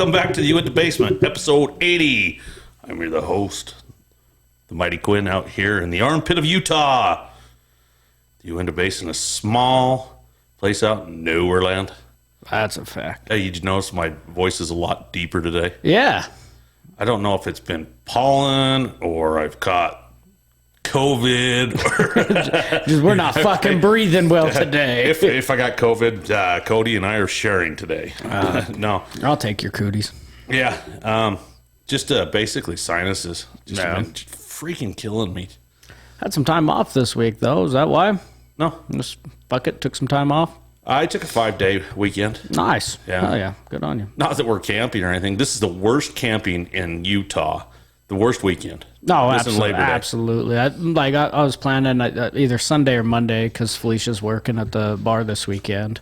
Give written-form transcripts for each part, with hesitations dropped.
Welcome back to the Uintah Basement, episode 80. I'm your the host, the mighty Quinn, out here in the armpit of Utah. The Uintah Basin, a small place out in nowhere land. That's a fact. Hey, you notice my voice is a lot deeper today? Yeah. I don't know if it's been pollen or I've caught COVID. Or We're not fucking breathing well today. if I got COVID, Cody and I are sharing today. No. I'll take your cooties. Yeah. Just basically sinuses. Just Yeah. been freaking killing me. Had some time off this week, though. Is that why? No. Just fuck it, took some time off. I took a 5-day weekend. Nice. Yeah. Oh, yeah. Good on you. Not that we're camping or anything. This is the worst camping in Utah. The worst weekend. No, This is absolutely. Labor Day. Absolutely. I was planning either Sunday or Monday because Felicia's working at the bar this weekend.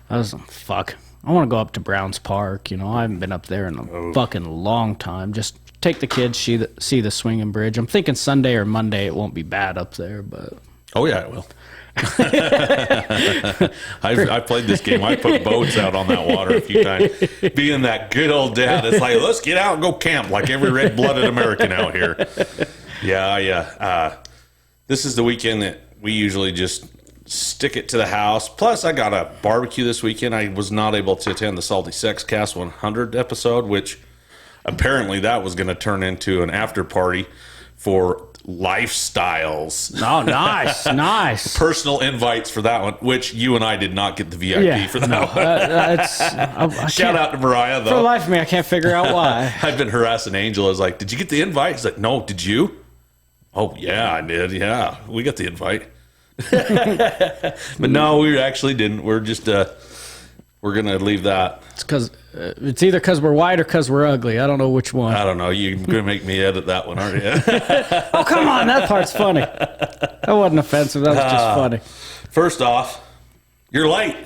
I was fuck. I want to go up to Browns Park. You know, I haven't been up there in a fucking long time. Just take the kids, see the swinging bridge. I'm thinking Sunday or Monday it won't be bad up there, but... Oh, yeah, it will. I played this game. I put boats out on that water a few times. Being that good old dad, it's like, let's get out and go camp like every red-blooded American out here. Yeah. This is the weekend that we usually just stick it to the house. Plus, I got a barbecue this weekend. I was not able to attend the Salty Sex Cast 100 episode, which apparently that was going to turn into an after party for lifestyles. Oh, nice. Personal invites for that one, which you and I did not get the VIP for that one. Shout out to Mariah, though. For the life of me, I can't figure out why. I've been harassing Angel. I was like, did you get the invite? He's like, no, did you? Oh, yeah, I did. Yeah, we got the invite. But no, we actually didn't. We're just, we're going to leave that. It's either because we're white or because we're ugly. I don't know which one. I don't know. You're going to make me edit that one, aren't you? Oh, come on. That part's funny. That wasn't offensive. That was just funny. First off, you're late.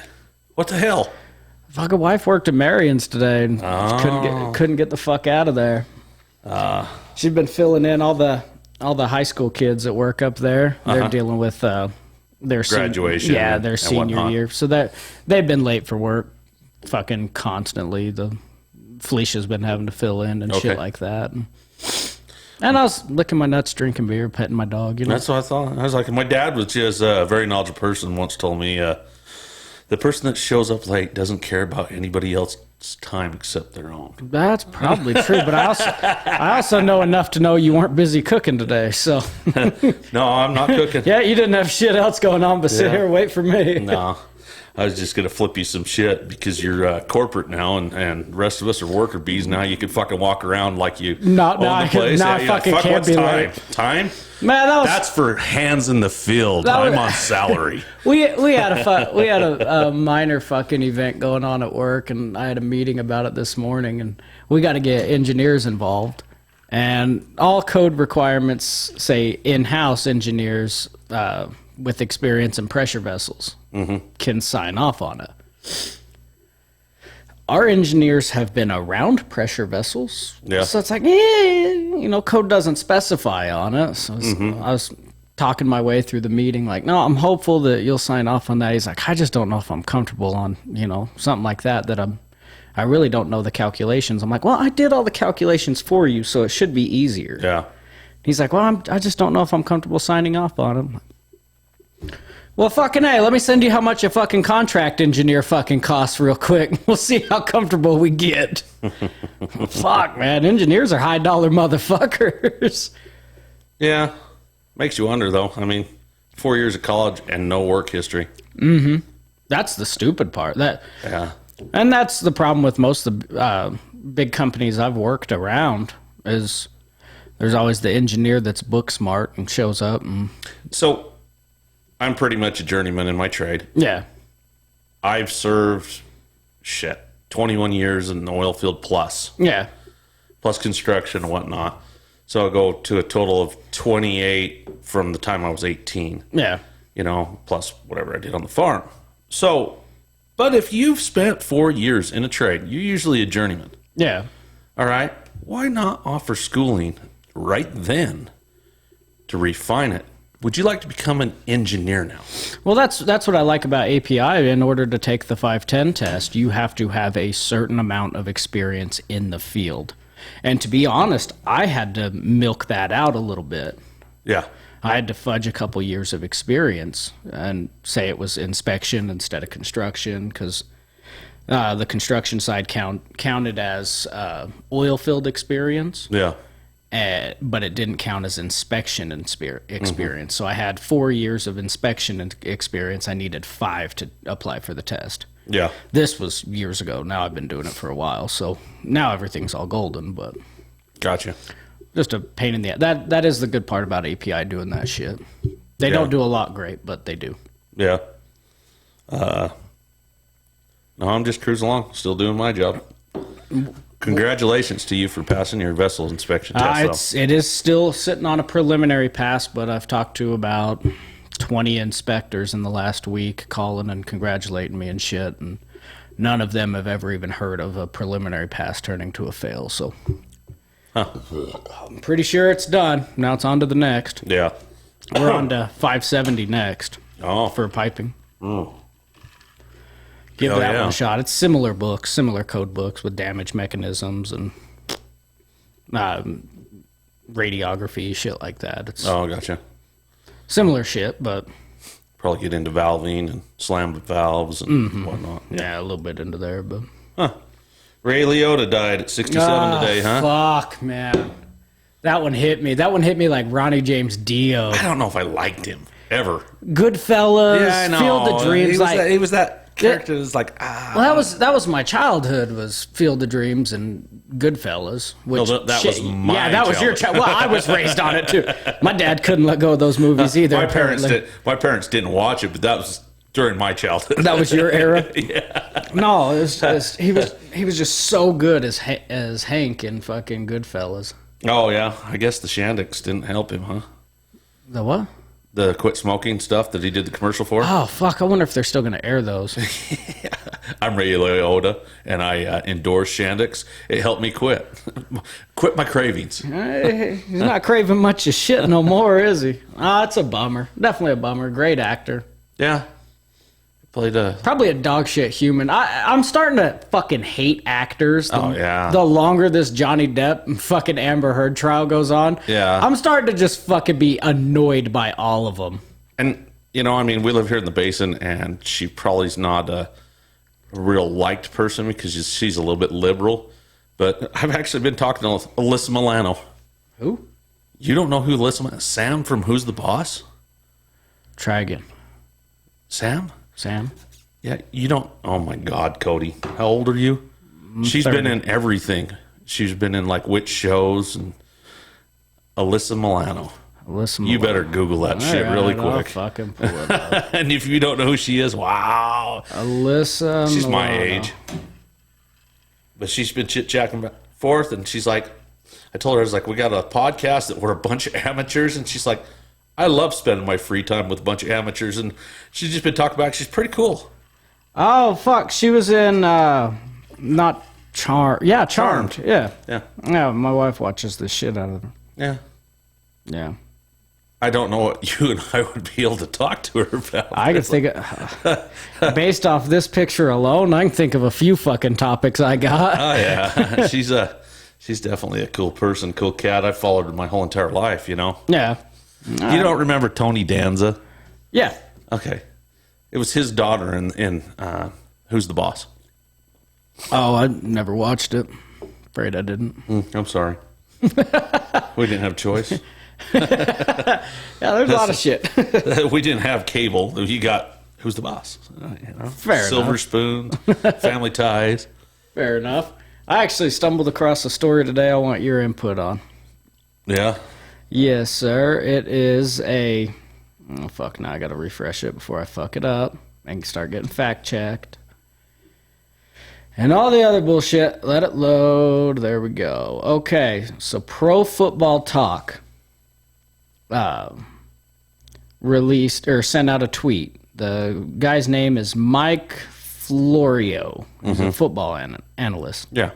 What the hell? Fucking wife worked at Marion's today and couldn't get the fuck out of there. She's been filling in all the high school kids that work up there. They're dealing with their graduation. Their senior year. So they've been late for work fucking constantly. Felicia's been having to fill in and shit like that. And I was licking my nuts, drinking beer, petting my dog. You know? That's what I thought. I was like, my dad was just a very knowledgeable person, once told me, the person that shows up late doesn't care about anybody else's time except their own. That's probably true, but I also know enough to know you weren't busy cooking today, so. No, I'm not cooking. Yeah, you didn't have shit else going on but sit here and wait for me. No. I was just going to flip you some shit because you're corporate now and the rest of us are worker bees now. You can fucking walk around like you own the place. I fucking fuck, can't what's be time? late. Time? Man, that's for hands in the field. I'm on salary. We had a minor fucking event going on at work, and I had a meeting about it this morning, and we got to get engineers involved. And all code requirements say in-house engineers with experience in pressure vessels can sign off on it. Our engineers have been around pressure vessels, so it's like, code doesn't specify on it. So I was talking my way through the meeting, like, no, I'm hopeful that you'll sign off on that. He's like, I just don't know if I'm comfortable on, something like that I really don't know the calculations. I'm like, well, I did all the calculations for you, so it should be easier. Yeah. He's like, well, I just don't know if I'm comfortable signing off on them. Well, fucking A, let me send you how much a fucking contract engineer fucking costs real quick. We'll see how comfortable we get. Fuck, man. Engineers are high dollar motherfuckers. Yeah. Makes you wonder, though. I mean, 4 years of college and no work history. That's the stupid part. Yeah. And that's the problem with most of the big companies I've worked around is there's always the engineer that's book smart and shows up. So I'm pretty much a journeyman in my trade. Yeah. I've served, 21 years in the oil field plus. Yeah. Plus construction and whatnot. So I'll go to a total of 28 from the time I was 18. Yeah. Plus whatever I did on the farm. So, but if you've spent 4 years in a trade, you're usually a journeyman. Yeah. All right. Why not offer schooling right then to refine it Would you like to become an engineer now? Well, that's what I like about API. In order to take the 510 test, you have to have a certain amount of experience in the field. And to be honest, I had to milk that out a little bit. Yeah. I had to fudge a couple years of experience and say it was inspection instead of construction, because the construction side counted as oil field experience. Yeah. But it didn't count as inspection experience. So I had 4 years of inspection experience. I needed 5 to apply for the test. Yeah. This was years ago. Now I've been doing it for a while. So now everything's all golden, but Gotcha. just a pain in the ass. That is the good part about API doing that shit. They don't do a lot great, but they do. Yeah. No, I'm just cruising along, still doing my job. Congratulations to you for passing your vessel inspection test. It is still sitting on a preliminary pass, but I've talked to about 20 inspectors in the last week, calling and congratulating me and shit, and none of them have ever even heard of a preliminary pass turning to a fail. So I'm pretty sure it's done. Now it's on to the next. Yeah. We're on to 570 next for piping. Oh. Give that one a shot. It's similar code books with damage mechanisms and radiography, shit like that. It's gotcha. similar shit, but Probably get into valving and slam valves and whatnot. yeah, a little bit into there. But Ray Liotta died at 67 today, huh? Fuck, man. That one hit me. That one hit me like Ronnie James Dio. I don't know if I liked him ever. Goodfellas, Yeah, I know. Field of Dreams. He was that character that was like, Well, that was my childhood. Was Field of Dreams and Goodfellas. Which that was my that was your child. Well, I was raised on it too. My dad couldn't let go of those movies either. My parents didn't watch it, but that was during my childhood. That was your era. Yeah. No, it was just, he was just so good as Hank in fucking Goodfellas. Oh yeah, I guess the Shandicks didn't help him, huh? The what? The quit smoking stuff that he did the commercial for. Oh fuck! I wonder if they're still going to air those. I'm Ray Liotta, and I endorse Shandicks. It helped me quit my cravings. He's not craving much of shit no more, is he? It's a bummer. Definitely a bummer. Great actor. Yeah, played probably a dog shit human. I'm starting to fucking hate actors. The longer this Johnny Depp and fucking Amber Heard trial goes on, I'm starting to just fucking be annoyed by all of them. And we live here in the basin, and she probably is not a real liked person because she's a little bit liberal. But I've actually been talking to Alyssa Milano. Who? You don't know who Alyssa Milano is? Sam from Who's the Boss? Try again. Sam? Yeah, you don't. Oh my God, Cody. How old are you? She's 30. been in everything. She's been in like witch shows and Alyssa Milano. You better Google that shit really quick. I'll fucking pull it up. And if you don't know who she is, wow. Alyssa She's Milano. my age. But she's been chit-chatting back and forth, and she's like, I told her, I was like, we got a podcast that we're a bunch of amateurs, and she's like, I love spending my free time with a bunch of amateurs, and she's just been talking about it. She's pretty cool. Oh, fuck. She was in, not Charmed. Yeah, Charmed. Yeah. Yeah, my wife watches the shit out of her. Yeah. I don't know what you and I would be able to talk to her about. I can think of, based off this picture alone, I can think of a few fucking topics I got. Oh, yeah. She's definitely a cool person, cool cat. I've followed her my whole entire life, Yeah. You don't remember Tony Danza? Yeah. Okay. It was his daughter in Who's the Boss? Oh, I never watched it. Afraid I didn't. I'm sorry. We didn't have choice. Yeah, there's a lot of shit. We didn't have cable. You got Who's the Boss? Fair Silver enough. Spoon, Family Ties. Fair enough. I actually stumbled across a story today I want your input on. Yeah. Yes, sir. It is a... Oh, fuck. Now I got to refresh it before I fuck it up and start getting fact-checked. And all the other bullshit. Let it load. There we go. Okay. So Pro Football Talk released or sent out a tweet. The guy's name is Mike Florio. He's a football analyst. Yeah.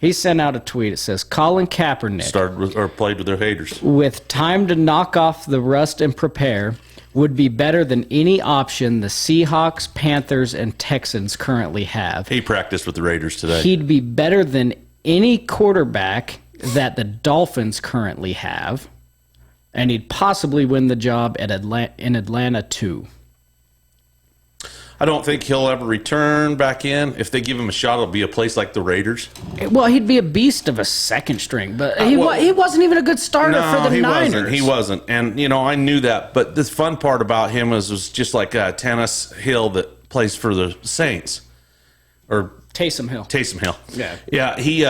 He sent out a tweet. It says, Colin Kaepernick Played with their haters. with time to knock off the rust and prepare would be better than any option the Seahawks, Panthers, and Texans currently have. He practiced with the Raiders today. He'd be better than any quarterback that the Dolphins currently have, and he'd possibly win the job in Atlanta too. I don't think he'll ever return back in. If they give him a shot, it'll be a place like the Raiders. Well, he'd be a beast of a second string, but he wasn't even a good starter for the Niners. He wasn't. And, I knew that. But the fun part about him was just like Tannis Hill that plays for the Saints. Or Taysom Hill. Yeah. Yeah, he...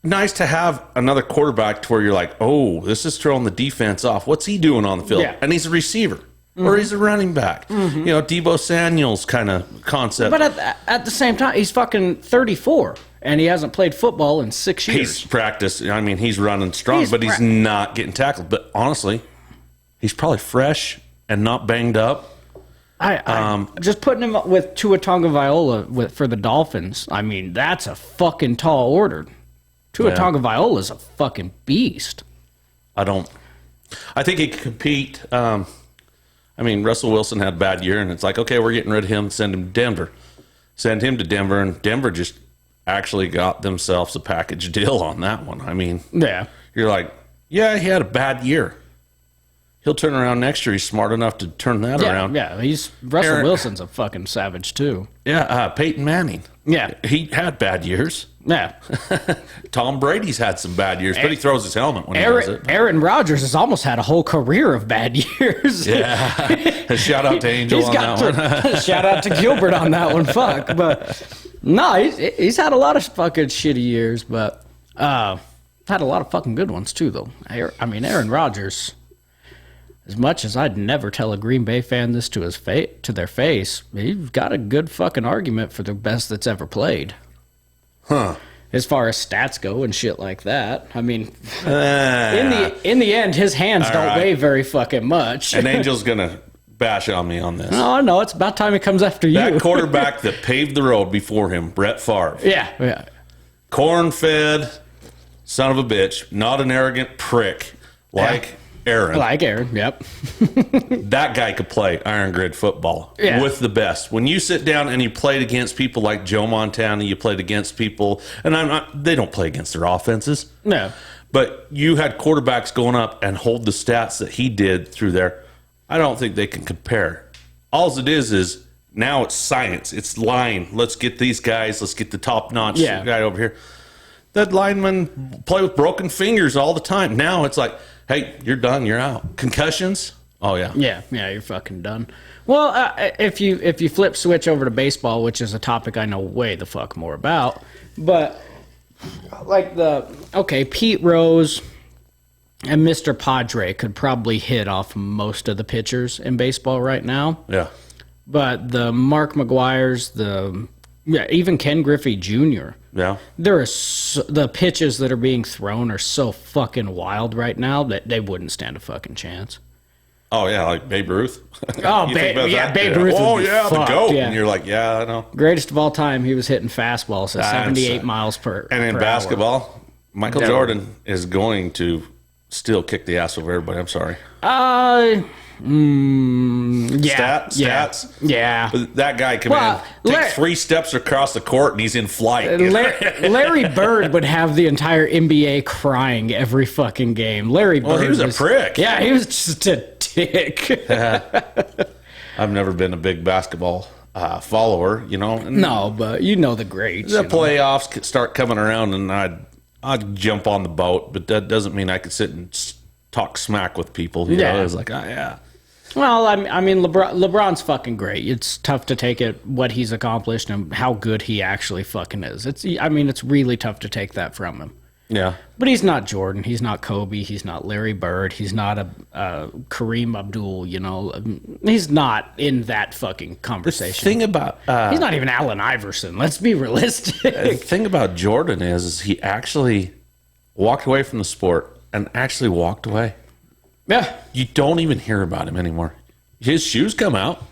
nice to have another quarterback to where you're like, oh, this is throwing the defense off. What's he doing on the field? Yeah. And he's a receiver. Or he's a running back. Deebo Samuel's kind of concept. But at the same time, he's fucking 34, and he hasn't played football in 6 years. He's practiced. I mean, he's running strong, but he's not getting tackled. But honestly, he's probably fresh and not banged up. I just putting him up with Tua Tagovailoa for the Dolphins. I mean, that's a fucking tall order. Tua Tagovailoa's a fucking beast. I think he could compete. Russell Wilson had a bad year, and it's like, okay, we're getting rid of him, send him to Denver. Send him to Denver, and Denver just actually got themselves a package deal on that one. I mean, you're like, he had a bad year. He'll turn around next year. He's smart enough to turn that around. Yeah, Russell Wilson's a fucking savage, too. Yeah, Peyton Manning. Yeah. He had bad years. Yeah. Tom Brady's had some bad years, but he throws his helmet when he does it. Aaron Rodgers has almost had a whole career of bad years. Yeah. Shout out to Angel on that one. Shout out to Gilbert on that one. Fuck. But no, he's had a lot of fucking shitty years, but had a lot of fucking good ones too, though. Aaron Rodgers, as much as I'd never tell a Green Bay fan this to their face, he's got a good fucking argument for the best that's ever played. Huh. As far as stats go and shit like that. I mean, in the end, his hands don't weigh very fucking much. And Angel's going to bash on me on this. No, it's about time he comes after you. That quarterback that paved the road before him, Brett Favre. Yeah. Corn-fed son of a bitch, not an arrogant prick like Aaron. Like Aaron, yep. That guy could play iron grid football with the best. When you sit down and you played against people like Joe Montana, you played against people, and they don't play against their offenses. No. But you had quarterbacks going up and hold the stats that he did through there. I don't think they can compare. All it is now it's science. It's line. Let's get these guys. Let's get the top-notch guy over here. That linemen play with broken fingers all the time. Now it's like, hey, you're done. You're out. Concussions? Oh, yeah. Yeah, you're fucking done. Well, if you flip switch over to baseball, which is a topic I know way the fuck more about, but like Pete Rose and Mr. Padre could probably hit off most of the pitchers in baseball right now. Yeah. But the Mark McGuire's, even Ken Griffey Jr., the pitches that are being thrown are so fucking wild right now that they wouldn't stand a fucking chance. Oh, yeah, like Babe Ruth. Oh, Babe Ruth. Oh, yeah, the GOAT. Yeah. And you're like, yeah, I know. Greatest of all time, he was hitting fastballs at 78 miles per And in per basketball, hour. Michael Jordan is going to still kick the ass over everybody. I'm sorry. Stats? Yeah. But that guy can take 3 steps across the court and he's in flight. Larry Bird would have the entire NBA crying every fucking game. Larry Bird. Well, he was a prick. Yeah, he was just a dick. I've never been a big basketball follower, No, but you know the greats. The playoffs start coming around and I'd jump on the boat, but that doesn't mean I could sit and talk smack with people. You know? It was like, Well, I mean, LeBron's fucking great. It's tough to take it what he's accomplished and how good he actually fucking is. It's really tough to take that from him. Yeah. But he's not Jordan. He's not Kobe. He's not Larry Bird. He's not a Kareem Abdul. He's not in that fucking conversation. The thing about he's not even Allen Iverson. Let's be realistic. The thing about Jordan is he actually walked away from the sport and actually walked away. Yeah. You don't even hear about him anymore. His shoes come out.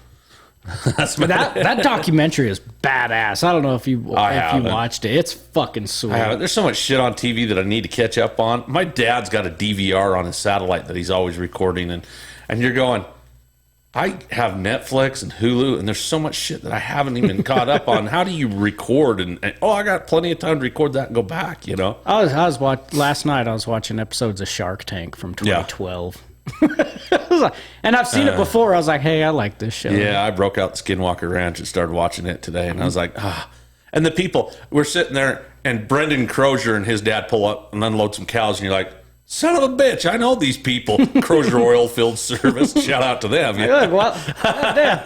That documentary is badass. I don't know if you watched it. It's fucking sweet. There's so much shit on TV that I need to catch up on. My dad's got a DVR on his satellite that he's always recording, and you're going, I have Netflix and Hulu, and there's so much shit that I haven't even caught up on. How do you record? And I got plenty of time to record that and go back, you know? Last night I was watching episodes of Shark Tank from 2012. Yeah. And I've seen it before. I was like, hey, I like this show. Yeah, I broke out the Skinwalker Ranch and started watching it today, and I was like, And the people, we're sitting there, and Brendan Crozier and his dad pull up and unload some cows, and you're like, son of a bitch, I know these people. Crozier Oilfield Service, shout out to them. Good. Well, damn.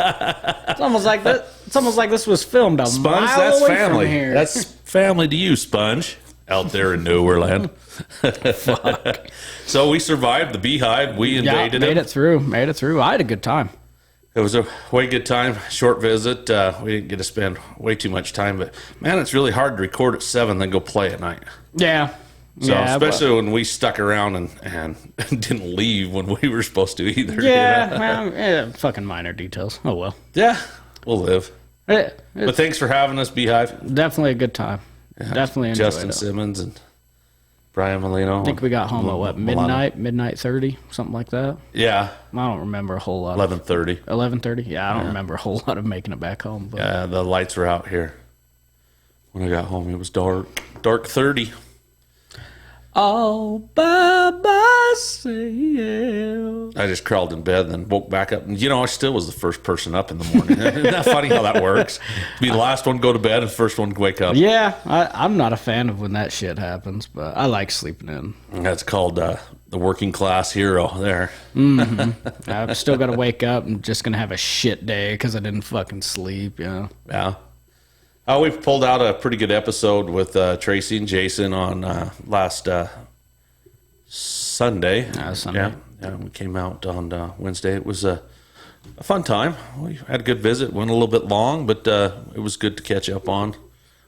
It's almost like that. It's almost like this was filmed a Sponge, mile that's away family. from here. That's family to you, Sponge, out there in nowhere land. Fuck. So we survived the beehive. We invaded Made it through. I had a good time. It was a way good time. Short visit. We didn't get to spend way too much time, but man, it's really hard to record at 7 then go play at night. Yeah. So especially when we stuck around and didn't leave when we were supposed to either. Yeah, you know? Fucking minor details. Oh well. Yeah, we'll live. But thanks for having us, Beehive. Definitely a good time. Yeah. Definitely enjoyed Justin Simmons and Brian Molino. I think we got home at midnight 30, something like that. Yeah. I don't remember a whole lot. 11:30. 11:30. Yeah, I don't remember a whole lot of making it back home. But. Yeah, the lights were out here. When I got home, it was dark 30. All by myself. I just crawled in bed and then woke back up. And, I still was the first person up in the morning. Isn't that funny how that works? Be the last one to go to bed and first one to wake up. Yeah, I'm not a fan of when that shit happens, but I like sleeping in. That's called the working class hero there. Mm-hmm. I've still got to wake up. I'm just going to have a shit day because I didn't fucking sleep, Yeah. We've pulled out a pretty good episode with Tracy and Jason on last Sunday. Sunday. Yeah, we came out on Wednesday. It was a fun time. We had a good visit. Went a little bit long, but it was good to catch up on.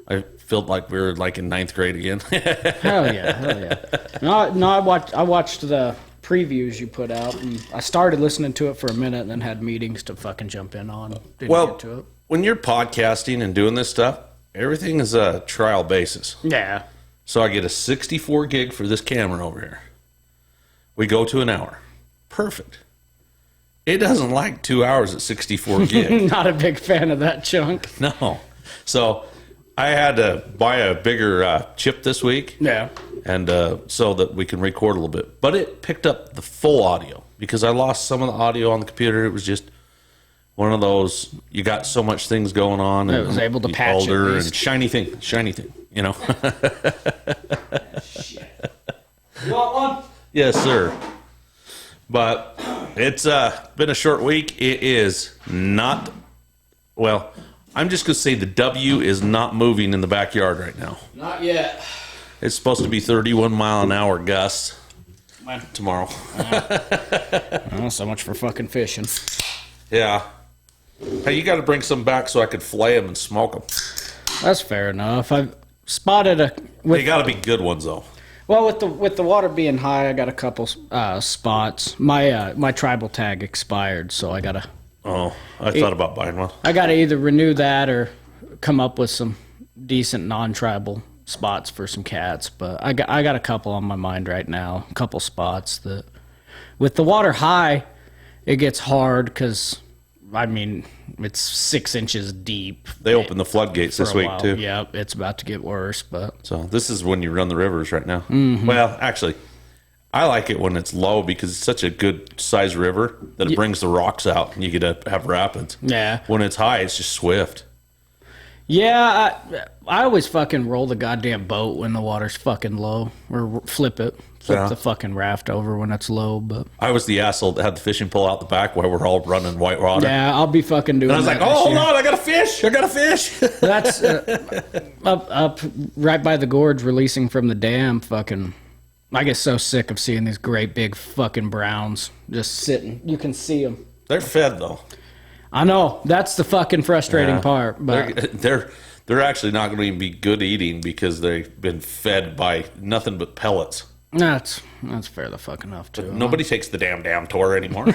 I felt like we were like in 9th grade again. Hell yeah. No, I watched the previews you put out, and I started listening to it for a minute and then had meetings to fucking jump in on. Didn't get to it. When you're podcasting and doing this stuff, everything is a trial basis. Yeah. So I get a 64 gig for this camera over here. We go to an hour. Perfect. It doesn't like 2 hours at 64 gig. Not a big fan of that chunk. No. So I had to buy a bigger chip this week. Yeah. And so that we can record a little bit. But it picked up the full audio because I lost some of the audio on the computer. It was just one of those, you got so much things going on. It was able to patch older and shiny thing, You want one? Yes, sir. But it's been a short week. It is not, well, I'm just going to say the W is not moving in the backyard right now. Not yet. It's supposed to be 31 mile an hour gusts tomorrow. So much for fucking fishing. Yeah. Hey, you got to bring some back so I could flay them and smoke them. That's fair enough. I've spotted They got to be good ones, though. Well, with the water being high, I got a couple spots. My tribal tag expired, so I gotta. Oh, I thought about buying one. I gotta either renew that or come up with some decent non-tribal spots for some cats. But I got a couple on my mind right now. A couple spots that, with the water high, it gets hard because. I mean, it's 6 inches deep. They opened the floodgates this week, too. Yep, it's about to get worse. But so this is when you run the rivers right now. Mm-hmm. Well, actually, I like it when it's low because it's such a good size river that it brings the rocks out and you get to have rapids. Yeah. When it's high, it's just swift. Yeah, I always fucking roll the goddamn boat when the water's fucking low, or flip the fucking raft over when it's low. But I was the asshole that had the fishing pole out the back while we're all running white water. Yeah, I'll be fucking doing. And I was like, "Oh, hold on, I got a fish! That's up right by the gorge, releasing from the dam. Fucking, I get so sick of seeing these great big fucking browns just sitting. You can see them. They're fed though. I know, that's the fucking frustrating part. But they're actually not going to even be good eating because they've been fed by nothing but pellets. That's fair the fuck enough too. Nobody takes the damn tour anymore.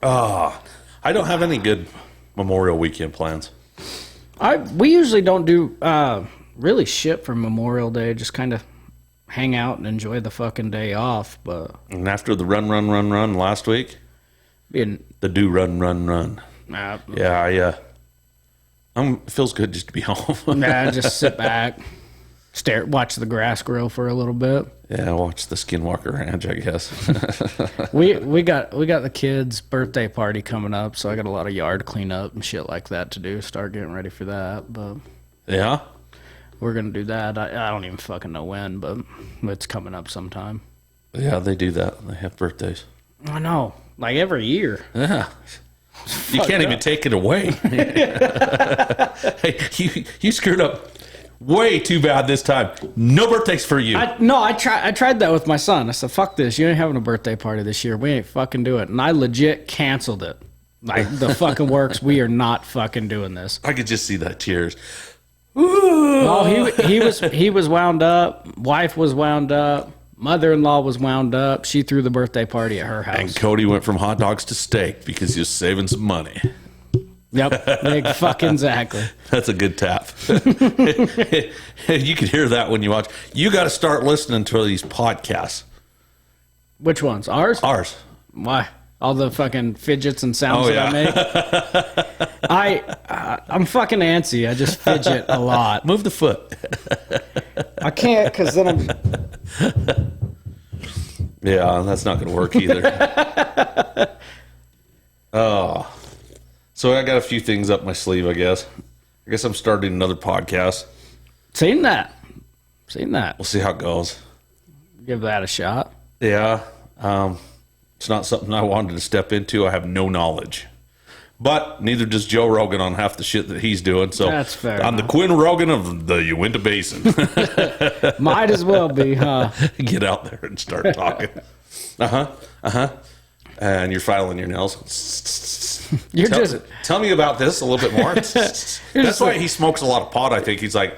I don't have any good Memorial Weekend plans. We usually don't do really shit for Memorial Day. Just kind of hang out and enjoy the fucking day off. But And after the run last week, being the run. Yeah, it feels good just to be home. just sit back, watch the grass grow for a little bit. Yeah, watch the Skinwalker Ranch, I guess. we got the kids' birthday party coming up, so I got a lot of yard cleanup and shit like that to do. Start getting ready for that, but Yeah? we're gonna do that. I don't even fucking know when, but it's coming up sometime. Yeah, they do that. They have birthdays. I know, like every year. Yeah. You can't even take it away. Hey, you screwed up way too bad this time. No birthdays for you. I tried that with my son. I said, fuck this. You ain't having a birthday party this year. We ain't fucking do it. And I legit canceled it. Like, the fucking works. We are not fucking doing this. I could just see that tears. Oh, he was wound up. Wife was wound up. Mother-in-law was wound up. She threw the birthday party at her house. And Cody went from hot dogs to steak because he was saving some money. Yep, fucking exactly. That's a good tap. You could hear that when you watch. You got to start listening to these podcasts. Which ones? Ours? Ours. Why? All the fucking fidgets and sounds that I make? I'm fucking antsy. I just fidget a lot. Move the foot. I can't because then I'm... Yeah, that's not going to work either. Oh. So I got a few things up my sleeve, I guess. I guess I'm starting another podcast. Seen that. We'll see how it goes. Give that a shot. Yeah. It's not something I wanted to step into. I have no knowledge. But neither does Joe Rogan on half the shit that he's doing. So that's fair. I'm the Quinn Rogan of the Uintah Basin. Might as well be, huh? Get out there and start talking. And you're filing your nails. Tell me about this a little bit more. That's why he smokes a lot of pot, I think. He's like,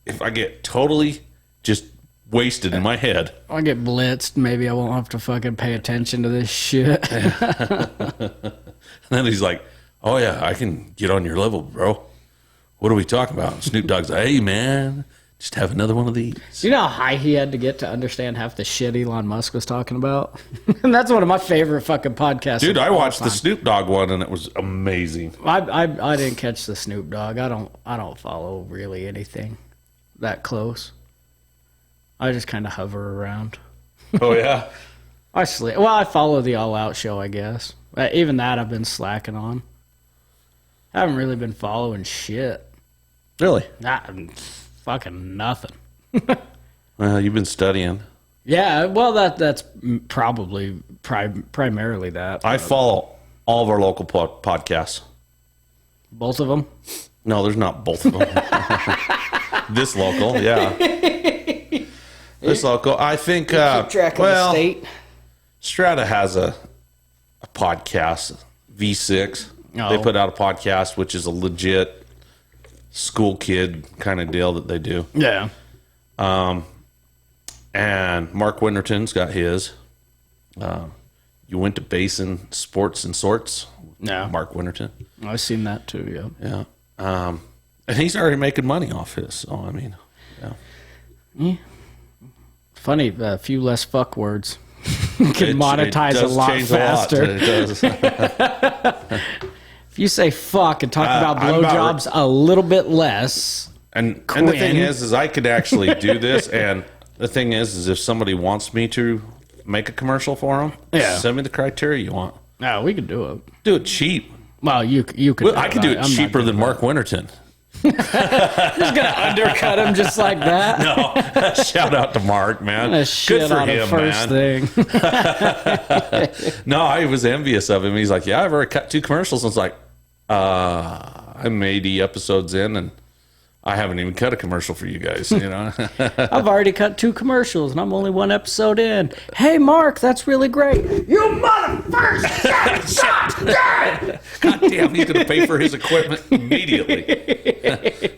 if I get totally just wasted in my head. I get blitzed. Maybe I won't have to fucking pay attention to this shit. And then he's like, oh, yeah, I can get on your level, bro. What are we talking about? Snoop Dogg's like, hey, man, just have another one of these. You know how high he had to get to understand half the shit Elon Musk was talking about? And that's one of my favorite fucking podcasts. Dude, I watched the Snoop Dogg one, and it was amazing. I didn't catch the Snoop Dogg. I don't follow really anything that close. I just kind of hover around. Oh, yeah? I follow the All Out show, I guess. Even that I've been slacking on. I haven't really been following shit. Really? Fucking nothing. Well, you've been studying. Yeah, well, that's probably primarily that. I follow all of our local podcasts. Both of them? No, there's not both of them. This local, yeah. This local. I think, keep track of the state. Strata has a podcast, V6. Oh. They put out a podcast, which is a legit school kid kind of deal that they do. Yeah. And Mark Winterton's got his. Uintah Basin Sports and Sorts. Yeah. Mark Winterton. I've seen that too, yeah. Yeah. And he's already making money off his. So, I mean, yeah. Funny, a few less fuck words. Can monetize a lot faster. It does. If you say fuck and talk about blowjobs a little bit less. And the thing is I could actually do this. And the thing is if somebody wants me to make a commercial for them, send me the criteria you want. No, we could do it. Do it cheap. Well, you could. Well, I could do it cheaper than Mark Winterton. Just gonna undercut him just like that. No, shout out to Mark, man. Good for him, man. Thing. No, I was envious of him. He's like, yeah, I've already cut 2 commercials. And it's like, I'm 80 episodes in, and I haven't even cut a commercial for you guys. You know, I've already cut 2 commercials, and I'm only 1 episode in. Hey, Mark, that's really great. You motherfucker! God damn, he's going to pay for his equipment immediately.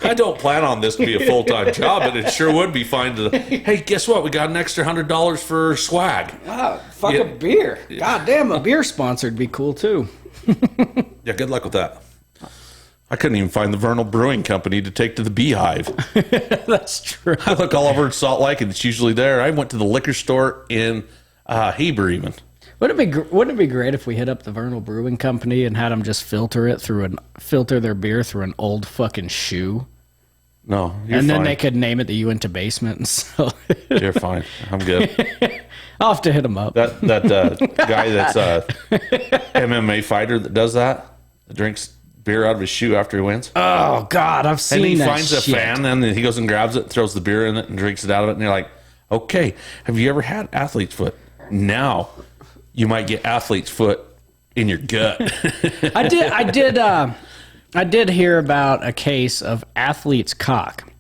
I don't plan on this to be a full-time job, but it sure would be fine to. Hey, guess what? We got an extra $100 for swag. Wow, fucking beer. God damn, a beer sponsor would be cool too. Yeah, good luck with that. I couldn't even find the Vernal Brewing Company to take to the Beehive. That's true. I look all over Salt Lake, and it's usually there. I went to the liquor store in Heber even. Wouldn't it be great if we hit up the Vernal Brewing Company and had them just filter their beer through an old fucking shoe? No, you're And then fine. they could name it the Uintah Basement and sell it. You're fine. I'm good. I'll have to hit them up. That guy that's a MMA fighter that does that drinks beer out of his shoe after he wins. Oh God, I've seen And he that finds a shit. fan, and then he goes and grabs it, throws the beer in it, and drinks it out of it. And you're like, okay, have you ever had athlete's foot? Now you might get athlete's foot in your gut. I did hear about a case of athlete's cock.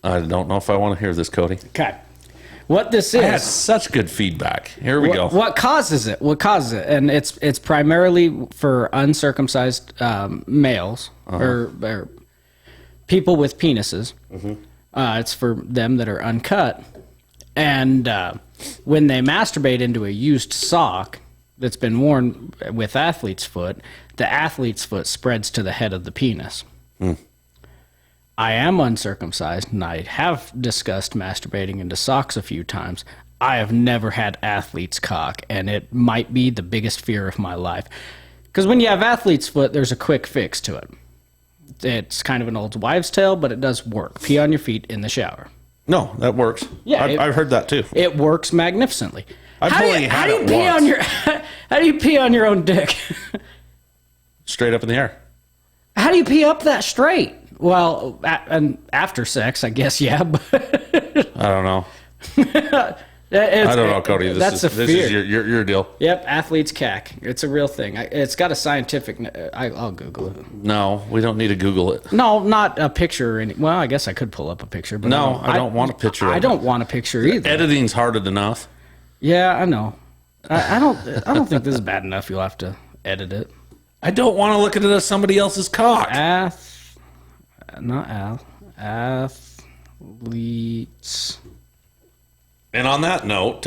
I don't know if I want to hear this, Cody. Okay. What this I had is, such good feedback. Here we go. what causes it? What causes it? And it's primarily for uncircumcised males or people with penises. It's for them that are uncut. And when they masturbate into a used sock that's been worn with athlete's foot, the athlete's foot spreads to the head of the penis. I am uncircumcised, and I have discussed masturbating into socks a few times. I have never had athlete's cock, and it might be the biggest fear of my life. Because when you have athlete's foot, there's a quick fix to it. It's kind of an old wives' tale, but it does work. Pee on your feet in the shower. No, that works. Yeah, I've heard that too. It works magnificently. I've only had it pee once. on your How do you pee on your own dick? Straight up in the air. How do you pee up that straight? Well, and after sex, I guess, yeah. But I don't know. I don't know, Cody. This is your deal. Yep, athlete's cack. It's a real thing. It's got a scientific. I'll Google it. No, we don't need to Google it. No, not a picture or any. Well, I guess I could pull up a picture, but No, I don't want a picture of I it. don't want a picture either. Editing's hard enough. Yeah, I know. I don't think this is bad enough. You'll have to edit it. I don't want to look at it as somebody else's cock. Athletes. And on that note,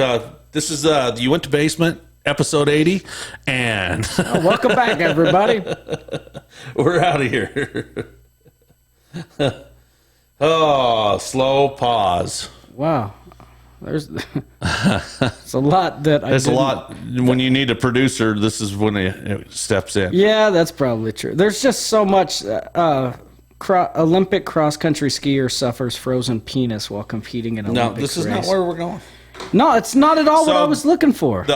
this is the Uintah Basement, episode 80, and Welcome back, everybody. we're out of here. Oh, slow pause. Wow. There's it's a lot that I There's a didn't- lot. When you need a producer, this is when it steps in. Yeah, that's probably true. There's just so much. Olympic cross-country skier suffers frozen penis while competing in Olympic No, this is race. not where we're going. No, it's not at all what So, I was looking for. The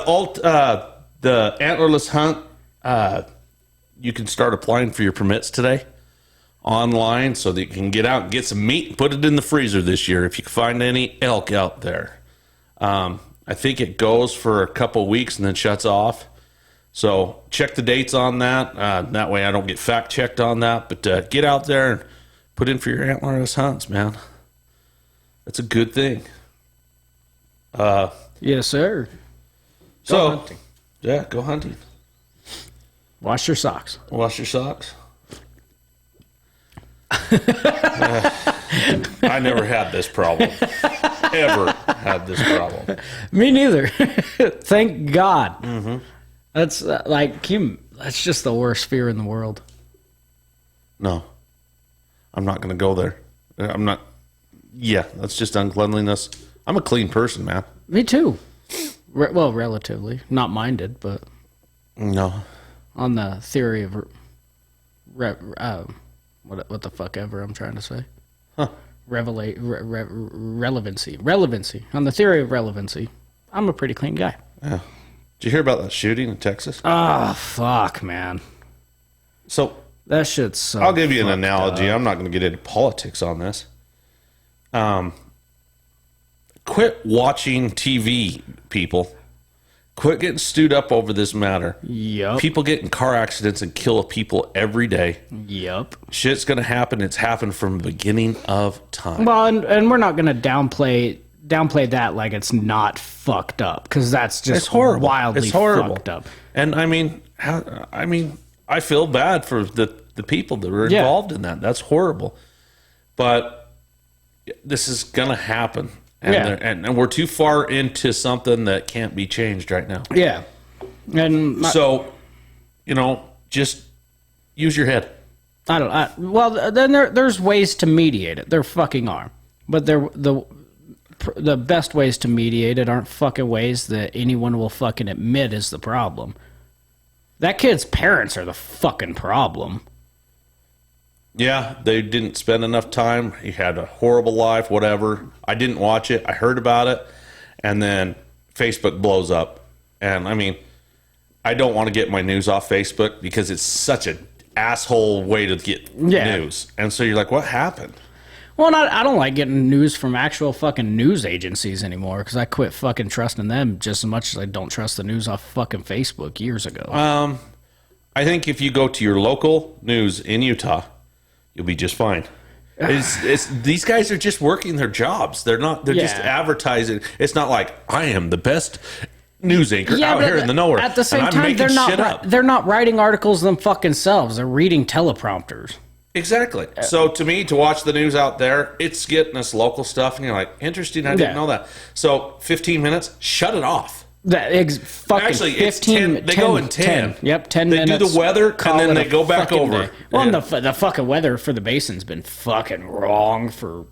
antlerless hunt, you can start applying for your permits today online so that you can get out and get some meat and put it in the freezer this year if you can find any elk out there. I think it goes for a couple weeks and then shuts off. So check the dates on that. That way I don't get fact checked on that. But get out there and put in for your antlerless hunts, man. That's a good thing. Yes, sir. So, hunting. yeah, go hunting. Wash your socks. Wash your socks. I never had this problem. Ever had this problem. Me neither. Thank God. Mm-hmm. That's that's just the worst fear in the world. No. I'm not going to go there. I'm not. Yeah, that's just uncleanliness. I'm a clean person, man. Me too. Well, relatively. Not minded, but No. on the theory of what the fuck ever I'm trying to say. Huh. Relevancy. On the theory of relevancy, I'm a pretty clean guy. Yeah. Did you hear about that shooting in Texas? Oh, fuck, man. So, That shit's so I'll give you an fucked analogy. up. I'm not going to get into politics on this. Quit watching TV, people. Quit getting stewed up over this matter. Yup. People get in car accidents and kill people every day. Yup. Shit's going to happen. It's happened from the beginning of time. Well, and we're not going to downplay that like it's not fucked up, because that's just It's horrible. wildly It's horrible. fucked up. And I mean, I feel bad for the people that were Yeah. involved in that. That's horrible. But this is going to happen. And, Yeah. and we're too far into something that can't be changed right now. Yeah. And So, just use your head. Well, then there's ways to mediate it. There fucking are. But the best ways to mediate it aren't fucking ways that anyone will fucking admit is the problem. That kid's parents are the fucking problem. Yeah, they didn't spend enough time. He had a horrible life, whatever. I didn't watch it. I heard about it. And then Facebook blows up. And, I mean, I don't want to get my news off Facebook because it's such an asshole way to get news. And so you're like, what happened? Well, I don't like getting news from actual fucking news agencies anymore because I quit fucking trusting them just as much as I don't trust the news off fucking Facebook years ago. I think if you go to your local news in Utah, you'll be just fine. These guys are just working their jobs. They're just advertising. It's not like I am the best news anchor out here in the nowhere. At the same time, they're not writing articles them fucking selves. They're reading teleprompters. Exactly. So to me, to watch the news out there, it's getting us local stuff, and you're like, interesting, I didn't know that. So 15 minutes, shut it off. Actually, 15. They go in 10. Yep, 10 minutes. They do the weather, and then they go back over. Day. Well, the fucking weather for the basin's been fucking wrong for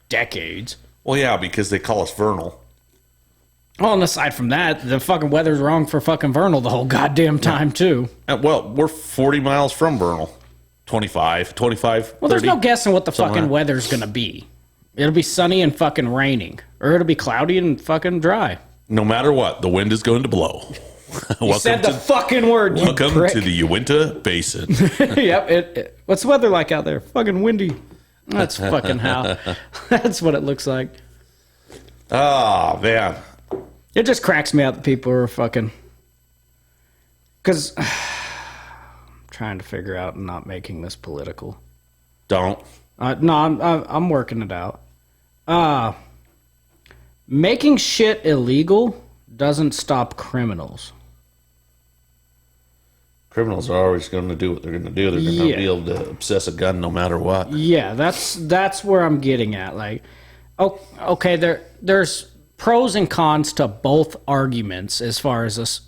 decades. Well, yeah, because they call us vernal. Well, and aside from that, the fucking weather's wrong for fucking vernal the whole goddamn time, too. Well, we're 40 miles from vernal. 25, well, 30. There's no guessing what the fucking weather's going to be. It'll be sunny and fucking raining. Or it'll be cloudy and fucking dry. No matter what, the wind is going to blow. You said the fucking word, you Welcome prick. to the Uintah Basin. Yep. What's the weather like out there? Fucking windy. That's fucking how. That's what it looks like. Oh, man. It just cracks me out that people are fucking... Because... trying to figure out and not making this political. Don't. No, I'm working it out. Making shit illegal doesn't stop criminals. Criminals are always going to do what they're going to do. They're going to be able to obsess a gun no matter what. Yeah, that's where I'm getting at. Like, okay, there's pros and cons to both arguments as far as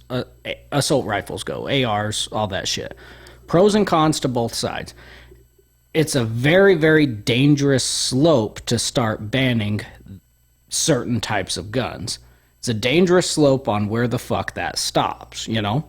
assault rifles go, ARs, all that shit. Pros and cons to both sides. It's a very, very dangerous slope to start banning certain types of guns. It's a dangerous slope on where the fuck that stops, you know?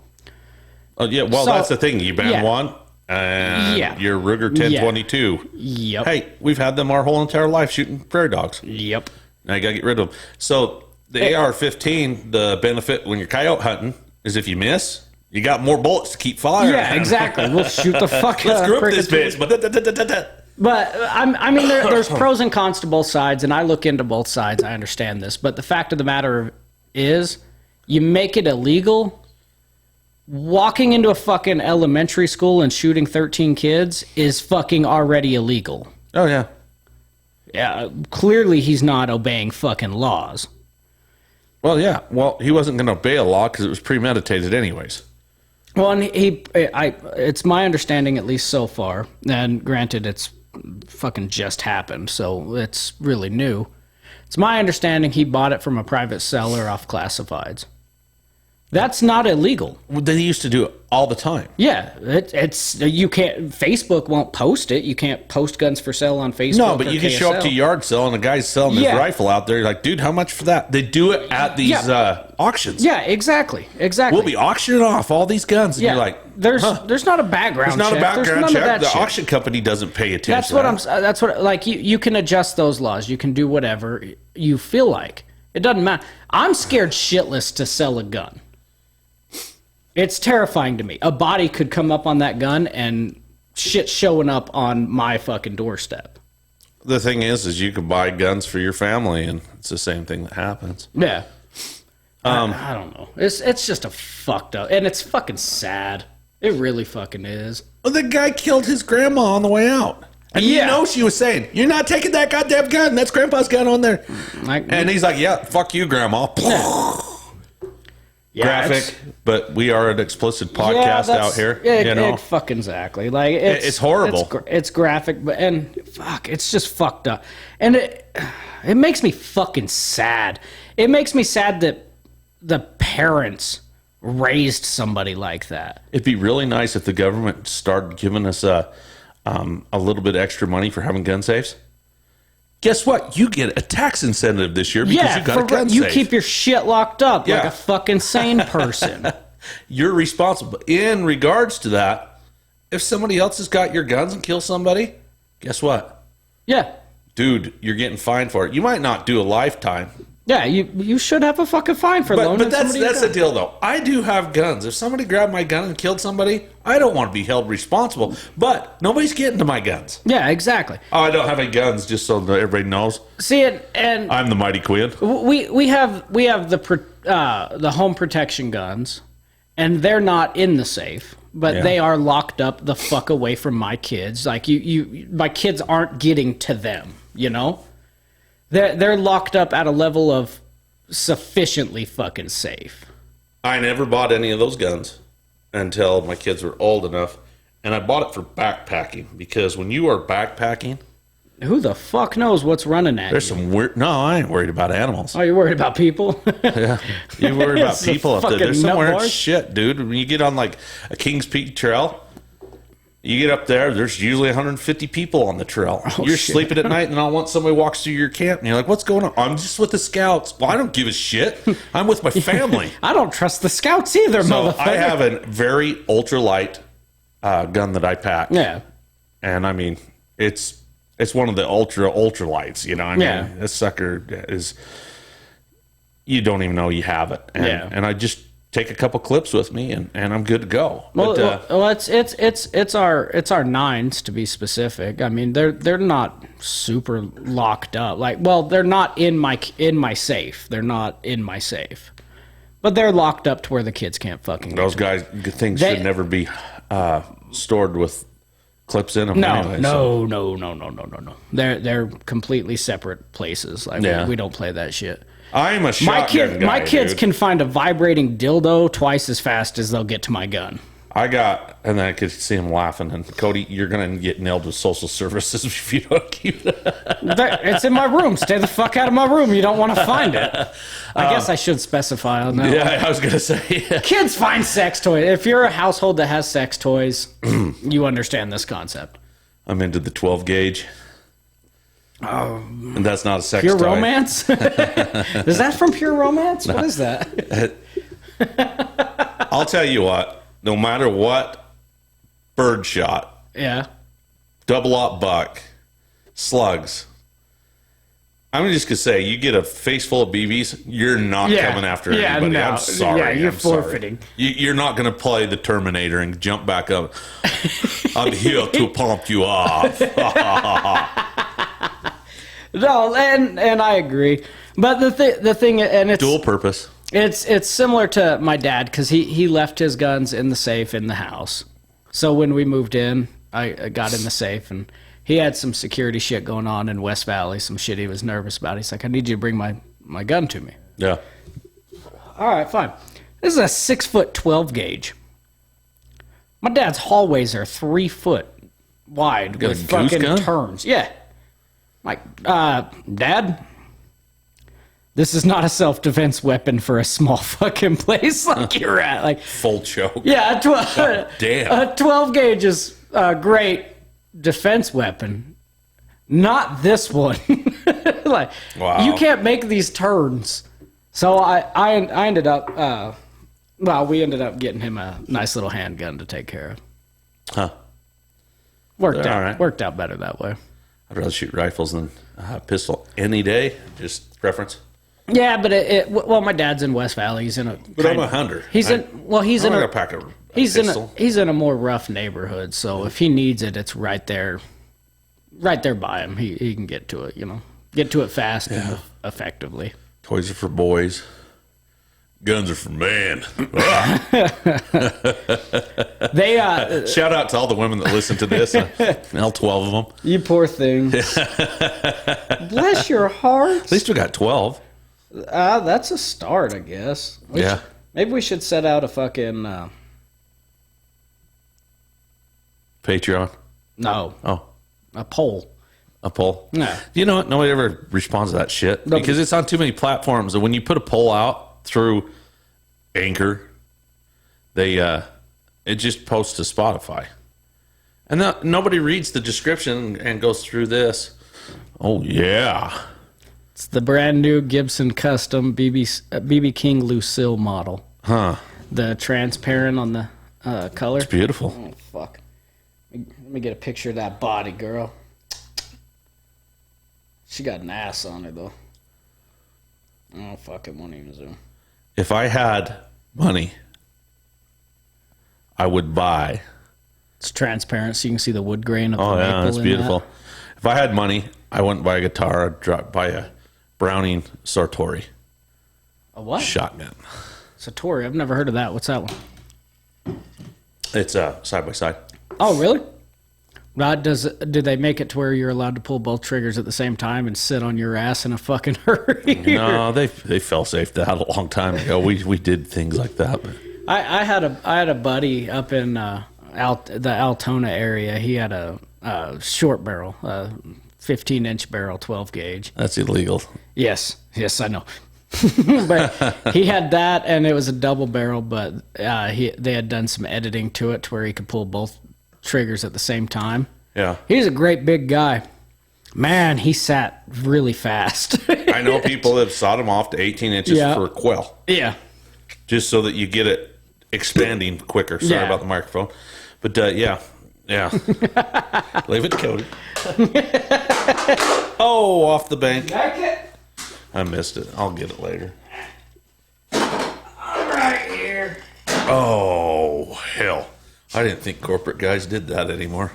Oh, yeah, well, that's the thing. You ban one, and your Ruger 1022. Yep. Hey, we've had them our whole entire life shooting prairie dogs. Yep. Now you got to get rid of them. So the AR-15, the benefit when you're coyote hunting is if you miss... You got more bullets to keep firing. Yeah, exactly. We'll shoot the fuck out of Let's group this bitch. But, I mean, there's pros and cons to both sides, and I look into both sides. I understand this. But the fact of the matter is, you make it illegal, walking into a fucking elementary school and shooting 13 kids is fucking already illegal. Oh, yeah. Yeah, clearly he's not obeying fucking laws. Well, yeah. Well, he wasn't going to obey a law because it was premeditated anyways. Well, and it's my understanding, at least so far, and granted, it's fucking just happened, so it's really new. It's my understanding he bought it from a private seller off classifieds. That's not illegal. Well, they used to do it all the time. Yeah, it's you can't. Facebook won't post it. You can't post guns for sale on Facebook. No, but you can show up to a yard sale and a guy's selling his rifle out there. You're like, dude, how much for that? They do it at these auctions. Yeah, exactly. We'll be auctioning off all these guns, and you're like, there's not a background. There's not check. a background check. The shit. auction company doesn't pay attention. That's what like you can adjust those laws. You can do whatever you feel like. It doesn't matter. I'm scared shitless to sell a gun. It's terrifying to me. A body could come up on that gun and shit showing up on my fucking doorstep. The thing is you can buy guns for your family, and it's the same thing that happens. Yeah. I don't know. It's just a fucked up, and it's fucking sad. It really fucking is. Well, the guy killed his grandma on the way out. And you know she was saying, you're not taking that goddamn gun. That's Grandpa's gun on there. And he's like, yeah, fuck you, Grandma. Yeah, graphic, but we are an explicit podcast out here. It fucking exactly. Like it's horrible. It's graphic, but fuck, it's just fucked up, and it makes me fucking sad. It makes me sad that the parents raised somebody like that. It'd be really nice if the government started giving us a little bit extra money for having gun safes. Guess what? You get a tax incentive this year because you got a gun safe. You keep your shit locked up like a fucking sane person. You're responsible. In regards to that, if somebody else has got your guns and kills somebody, guess what? Yeah. Dude, you're getting fined for it. You might not do a lifetime. Yeah, you should have a fucking fine for loaning But that's somebody the deal, though. I do have guns. If somebody grabbed my gun and killed somebody, I don't want to be held responsible. But nobody's getting to my guns. Yeah, exactly. Oh, I don't have any guns, just so that everybody knows. See it, and I'm the mighty Quinn. we have the home protection guns, and they're not in the safe, but they are locked up the fuck away from my kids. Like my kids aren't getting to them. You know. They're locked up at a level of sufficiently fucking safe. I never bought any of those guns until my kids were old enough, and I bought it for backpacking because when you are backpacking, who the fuck knows what's running at there's you? some weird. No, I ain't worried about animals. Oh, you're worried about people? Yeah, you're worried about It's people a up there. fucking There's some nut weird bars. shit, dude. When you get on like a Kings Peak trail. You get up there, there's usually 150 people on the trail. You're sleeping at night, and all once somebody walks through your camp, and you're like, what's going on? I'm just with the scouts. Well, I don't give a shit. I'm with my family. I don't trust the scouts either, So motherfucker. I have a very ultralight gun that I pack. Yeah. And I mean, it's one of the ultralights, you know what I mean? Yeah. This sucker is, you don't even know you have it. And, and I just take a couple clips with me and I'm good to go. Well, it's our nines to be specific. I mean, they're not super locked up. Like, well, they're not in my safe. They're not in my safe, but they're locked up to where the kids can't fucking. Those guys things should never be stored with clips in them. No, anyway, no. They're completely separate places. Like we don't play that shit. I'm a shotgun guy, my kids dude. can find a vibrating dildo twice as fast as they'll get to my gun. And then I could see him laughing. And Cody, you're going to get nailed with social services if you don't keep it. It's in my room. Stay the fuck out of my room. You don't want to find it. I guess I should specify on that. Yeah, I was going to say. Kids find sex toys. If you're a household that has sex toys, you understand this concept. I'm into the 12 gauge. And that's not a sex Pure toy. Romance? Is that from Pure Romance? What is that? I'll tell you what. No matter what bird shot, Yeah. double-aught buck, slugs, I'm just going to say, you get a face full of BBs, you're not coming after anybody. No. I'm sorry. Yeah, you're I'm sorry. forfeiting. You're not going to play the Terminator and jump back up. I'm here to pump you off. No, and I agree. But the thing, and it's Dual purpose. It's similar to my dad because he left his guns in the safe in the house. So when we moved in, I got in the safe, and he had some security shit going on in West Valley, some shit he was nervous about. He's like, I need you to bring my gun to me. Yeah. All right, fine. This is a 6'12" gauge. My dad's hallways are 3 foot wide got with a goose fucking gun? turns. Yeah. Like, Dad, this is not a self-defense weapon for a small fucking place like you're at. Like, Full choke. yeah, Damn. a 12 gauge is a great defense weapon. Not this one. Like, Wow. you can't make these turns. So I ended up, we ended up getting him a nice little handgun to take care of. Huh. Worked All right. Worked out better that way. I'd rather shoot rifles than a pistol any day. Just preference. Yeah, but my dad's in West Valley. He's in a. But I'm a hunter. He's in a pack a pistol. pistol. He's in a more rough neighborhood. So if he needs it, it's right there by him. He can get to it. You know, get to it fast and effectively. Toys are for boys. Guns are for men. They Shout out to all the women that listen to this. All 12 of them. you poor thing. Bless your heart. At least we got 12. That's a start, I guess. Maybe we should set out a fucking Patreon. no, Oh, a poll. a poll. No. You know what? Nobody ever responds to that shit because it's on too many platforms. And when you put a poll out through Anchor They it just posts to Spotify. And nobody reads the description and goes through this. Oh, yeah. It's the brand new Gibson Custom BB King Lucille model. Huh. The transparent on the color. It's beautiful. Oh, fuck. Let me get a picture of that body, girl. She got an ass on her, though. Oh, fuck, it won't even zoom. If I had money, I would buy. It's transparent, so you can see the wood grain of the Oh, maple. yeah, that's in beautiful. that. If I had money, I wouldn't buy a guitar. I'd buy a Browning Sartori A what? shotgun. Satori. I've never heard of that. What's that one? It's side by side. Oh, really? Do they make it to where you're allowed to pull both triggers at the same time and sit on your ass in a fucking hurry? No, they fell safe that a long time ago. We did things like that. But. I had a buddy up in the Altona area. He had a short barrel, 15-inch barrel, 12 gauge. That's illegal. Yes, I know. But he had that, and it was a double barrel. But they had done some editing to it to where he could pull both triggers at the same time. Yeah. He's a great big guy. Man, he sat really fast. I know people have sawed them off to 18 inches for a quail. Yeah. Just so that you get it expanding quicker. Sorry about the microphone. But yeah. Leave it to Cody. Oh, off the bank. Like it? I missed it. I'll get it later. I'm right here. Oh, hell. I didn't think corporate guys did that anymore.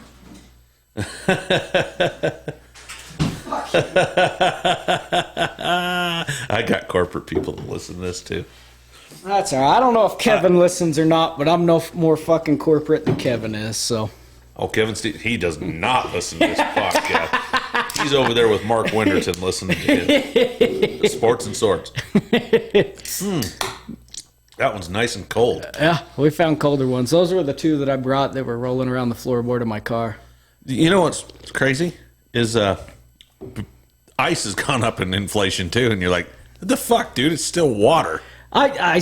I got corporate people that listen to this too. That's all right. I don't know if Kevin listens or not, but I'm no more fucking corporate than Kevin is, so. Oh, he does not listen to this podcast. He's over there with Mark Winterton listening to Sports and Swords. That one's nice and cold. Yeah, we found colder ones. Those were the two that I brought that were rolling around the floorboard of my car. You know what's crazy? Is ice has gone up in inflation too, and you're like, what the fuck, dude? It's still water. I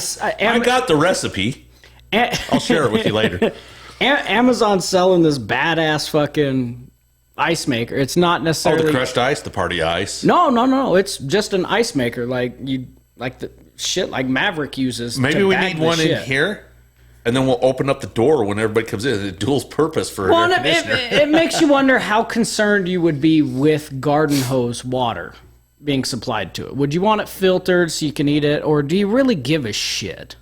got the recipe. I'll share it with you later. Amazon's selling this badass fucking ice maker. It's not necessarily the crushed ice, the party ice. No. It's just an ice maker, like the shit like Maverick uses. Maybe we need one in here, and then we'll open up the door when everybody comes in. It duals purpose for air conditioner. It makes you wonder how concerned you would be with garden hose water being supplied to it. Would you want it filtered so you can eat it, or do you really give a shit?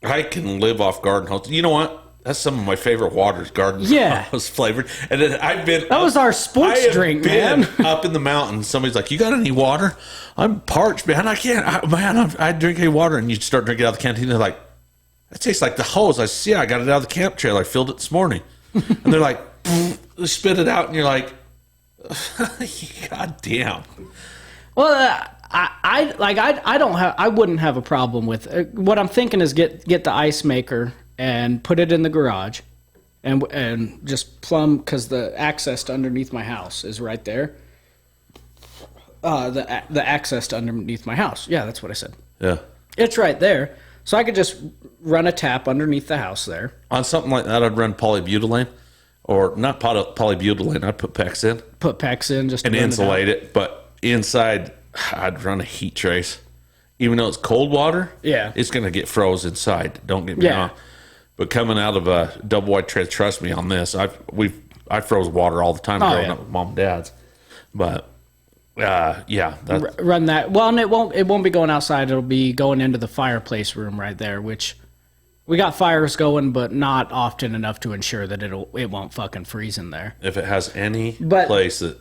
I can live off garden hose. You know what? That's some of my favorite waters, garden hose flavored. And then that was our sports drink, man. Up in the mountains, somebody's like, "You got any water?" I'm parched, man. I can't. I drink any water, and you start drinking out of the canteen. They're like, "That tastes like the hose." I see. I got it out of the camp trailer. I filled it this morning, and they're like, they spit it out, and you're like, "God damn." Well, I wouldn't have a problem with it. What I'm thinking is get the ice maker and put it in the garage, and just plumb, because the access to underneath my house is right there. The access to underneath my house. Yeah, that's what I said. Yeah, it's right there, so I could just run a tap underneath the house there. On something like that, I'd run polybutylene, or not polybutylene. I'd put PEX in. Put PEX in just to and insulate it, but inside I'd run a heat trace. Even though it's cold water, it's going to get froze inside. Don't get me wrong. But coming out of a double wide trench, trust me on this. I froze water all the time growing up with mom and dad's. But run that. Well, and it won't be going outside. It'll be going into the fireplace room right there, which we got fires going, but not often enough to ensure that it won't fucking freeze in there. If it has any place that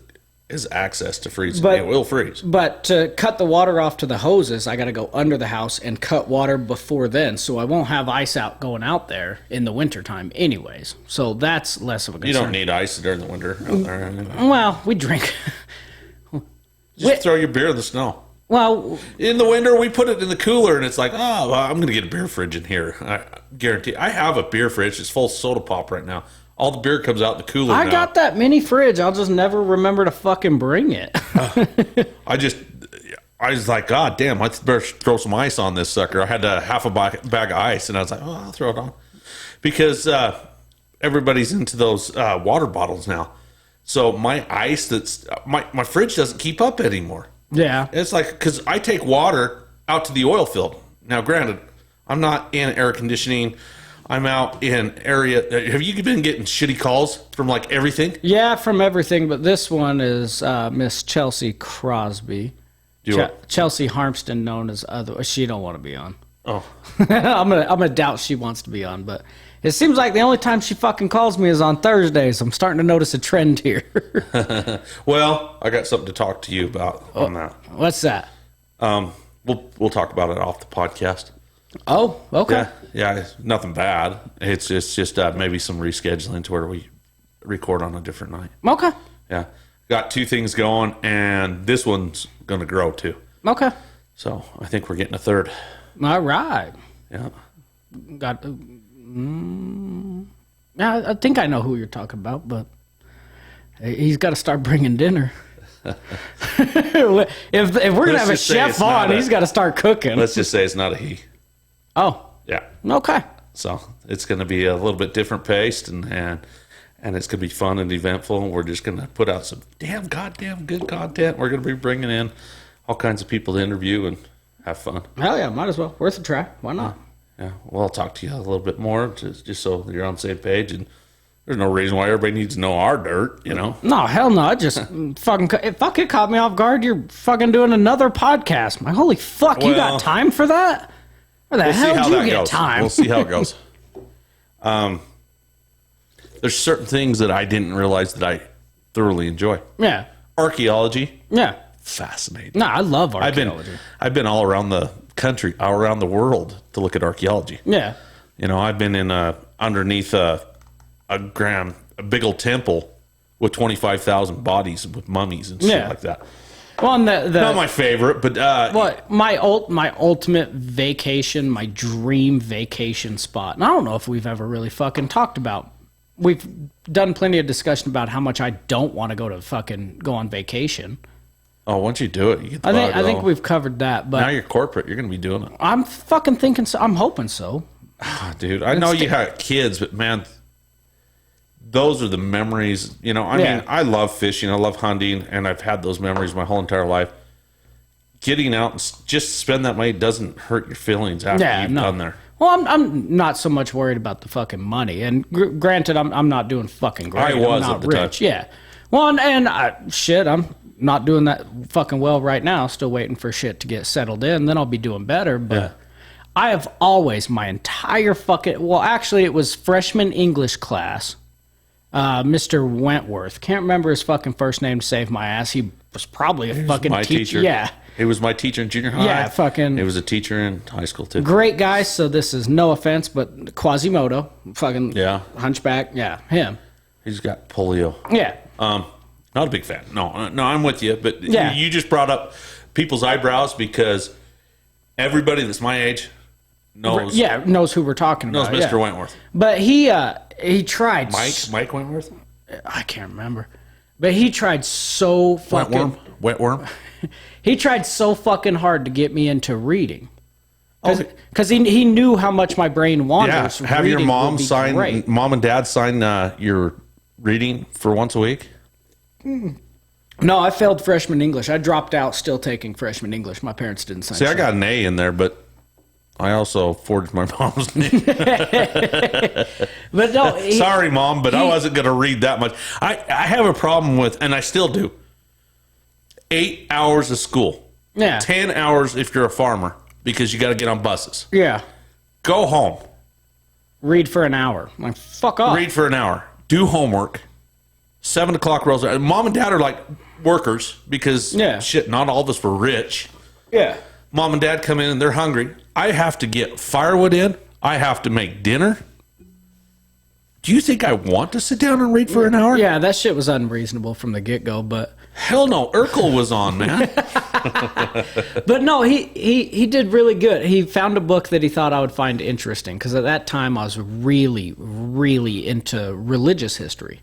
is access to freezing, it will freeze. But to cut the water off to the hoses, I got to go under the house and cut water before then, so I won't have ice going out there in the wintertime anyways. So that's less of a concern. You don't need ice during the winter out there. Anyway. Well, we drink. Just throw your beer in the snow. Well, in the winter, we put it in the cooler, and it's like, oh, well, I'm going to get a beer fridge in here. I guarantee. I have a beer fridge. It's full of soda pop right now. All the beer comes out in the cooler now. I got that mini fridge. I'll just never remember to fucking bring it. I was like, God damn, I better throw some ice on this sucker. I had half a bag of ice, and I was like, oh, I'll throw it on. because everybody's into those water bottles now. So my ice my fridge doesn't keep up anymore. Yeah. It's like, because I take water out to the oil field. Now, granted, I'm not in air conditioning. I'm out in area. Have you been getting shitty calls from like everything? Yeah, from everything, but this one is Miss Chelsea Crosby. Chelsea Harmston, known as other. She don't want to be on. Oh. I'm gonna doubt she wants to be on, but it seems like the only time she fucking calls me is on Thursdays. I'm starting to notice a trend here. Well, I got something to talk to you about on that. What's that? We'll talk about it off the podcast. Oh, okay. Yeah, nothing bad. It's just maybe some rescheduling to where we record on a different night. Okay. Yeah, got 2 things going, and this one's going to grow too. Okay. So I think we're getting a third. All right. Yeah. Yeah, I think I know who you're talking about, but he's got to start bringing dinner. if we're gonna have a chef on, he's got to start cooking. Let's just say it's not a he. Oh. Yeah. Okay. So it's going to be a little bit different paced, and it's going to be fun and eventful. We're just going to put out some goddamn good content. We're going to be bringing in all kinds of people to interview and have fun. Hell yeah, might as well. Worth a try. Why not? Yeah. Well, I'll talk to you a little bit more just so you're on the same page, and there's no reason why everybody needs to know our dirt, you know? No, hell no. I just fucking it caught me off guard. You're fucking doing another podcast. My holy fuck, you got time for that? Where the hell did you get time? We'll see how it goes. There's certain things that I didn't realize that I thoroughly enjoy. Yeah. Archaeology. Yeah. Fascinating. No, I love archaeology. I've been all around the country, all around the world to look at archaeology. Yeah. You know, I've been in underneath a big old temple with 25,000 bodies with mummies and shit like that. Well, and not my favorite, but my ultimate vacation, my dream vacation spot. And I don't know if we've ever really fucking talked about. We've done plenty of discussion about how much I don't want to go on vacation. Oh, once you do it, you get the I think we've covered that. But now you're corporate. You're going to be doing it. I'm fucking thinking so. I'm hoping so. Dude, I know you had kids, but man, those are the memories. You know, I mean, I love fishing. I love hunting, and I've had those memories my whole entire life. Getting out and just spend that money doesn't hurt your feelings after you've done there. Well, I'm not so much worried about the fucking money. And granted, I'm not doing fucking great. I was I'm not at the rich. time. Yeah. Well, I'm not doing that fucking well right now. Still waiting for shit to get settled in. Then I'll be doing better. But I have always, my entire fucking... Well, actually, it was freshman English class. Mr. Wentworth. Can't remember his fucking first name to save my ass. He was probably a fucking teacher. Yeah. He was my teacher in junior high. Yeah, fucking... He was a teacher in high school, too. Great guy, so this is no offense, but Quasimodo. Fucking hunchback. Yeah, him. He's got polio. Yeah. Not a big fan. No, I'm with you. But you just brought up people's eyebrows because everybody that's my age knows. Yeah, knows who we're talking about. Knows Mr. Wentworth. But he tried. Mike Wentworth? I can't remember. But he tried so fucking... Wetworm? He tried so fucking hard to get me into reading. Because he knew how much my brain wanders. Yeah, have your mom and dad sign your reading for once a week? No, I failed freshman English. I dropped out still taking freshman English. My parents didn't sign. See, I got an A in there, but I also forged my mom's name. But no, sorry, Mom, but I wasn't going to read that much. I have a problem with, and I still do, 8 hours of school. Yeah. 10 hours if you're a farmer because you got to get on buses. Yeah. Go home. Read for an hour. Like, fuck off. Read for an hour. Do homework. 7 o'clock rolls around. Mom and Dad are like workers because shit, not all of us were rich. Yeah. Mom and Dad come in and they're hungry. I have to get firewood in. I have to make dinner. Do you think I want to sit down and read for an hour? Yeah, that shit was unreasonable from the get-go, but... Hell no, Urkel was on, man. But no, he did really good. He found a book that he thought I would find interesting, because at that time I was really, really into religious history.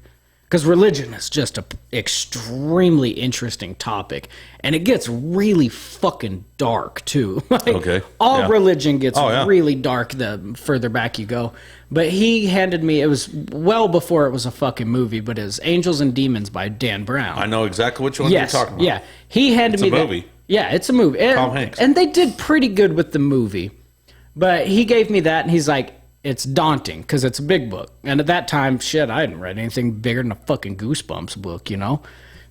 because religion is just a extremely interesting topic, and it gets really fucking dark too. Like, all religion gets really dark the further back you go. But he handed me, it was well before it was a fucking movie, but it was Angels and Demons by Dan Brown. I know exactly which one you're talking about. Yeah, he handed me a movie. Yeah, it's a movie. Tom Hanks. And they did pretty good with the movie. But he gave me that, and he's like, it's daunting because it's a big book. And at that time, shit, I hadn't read anything bigger than a fucking Goosebumps book, you know?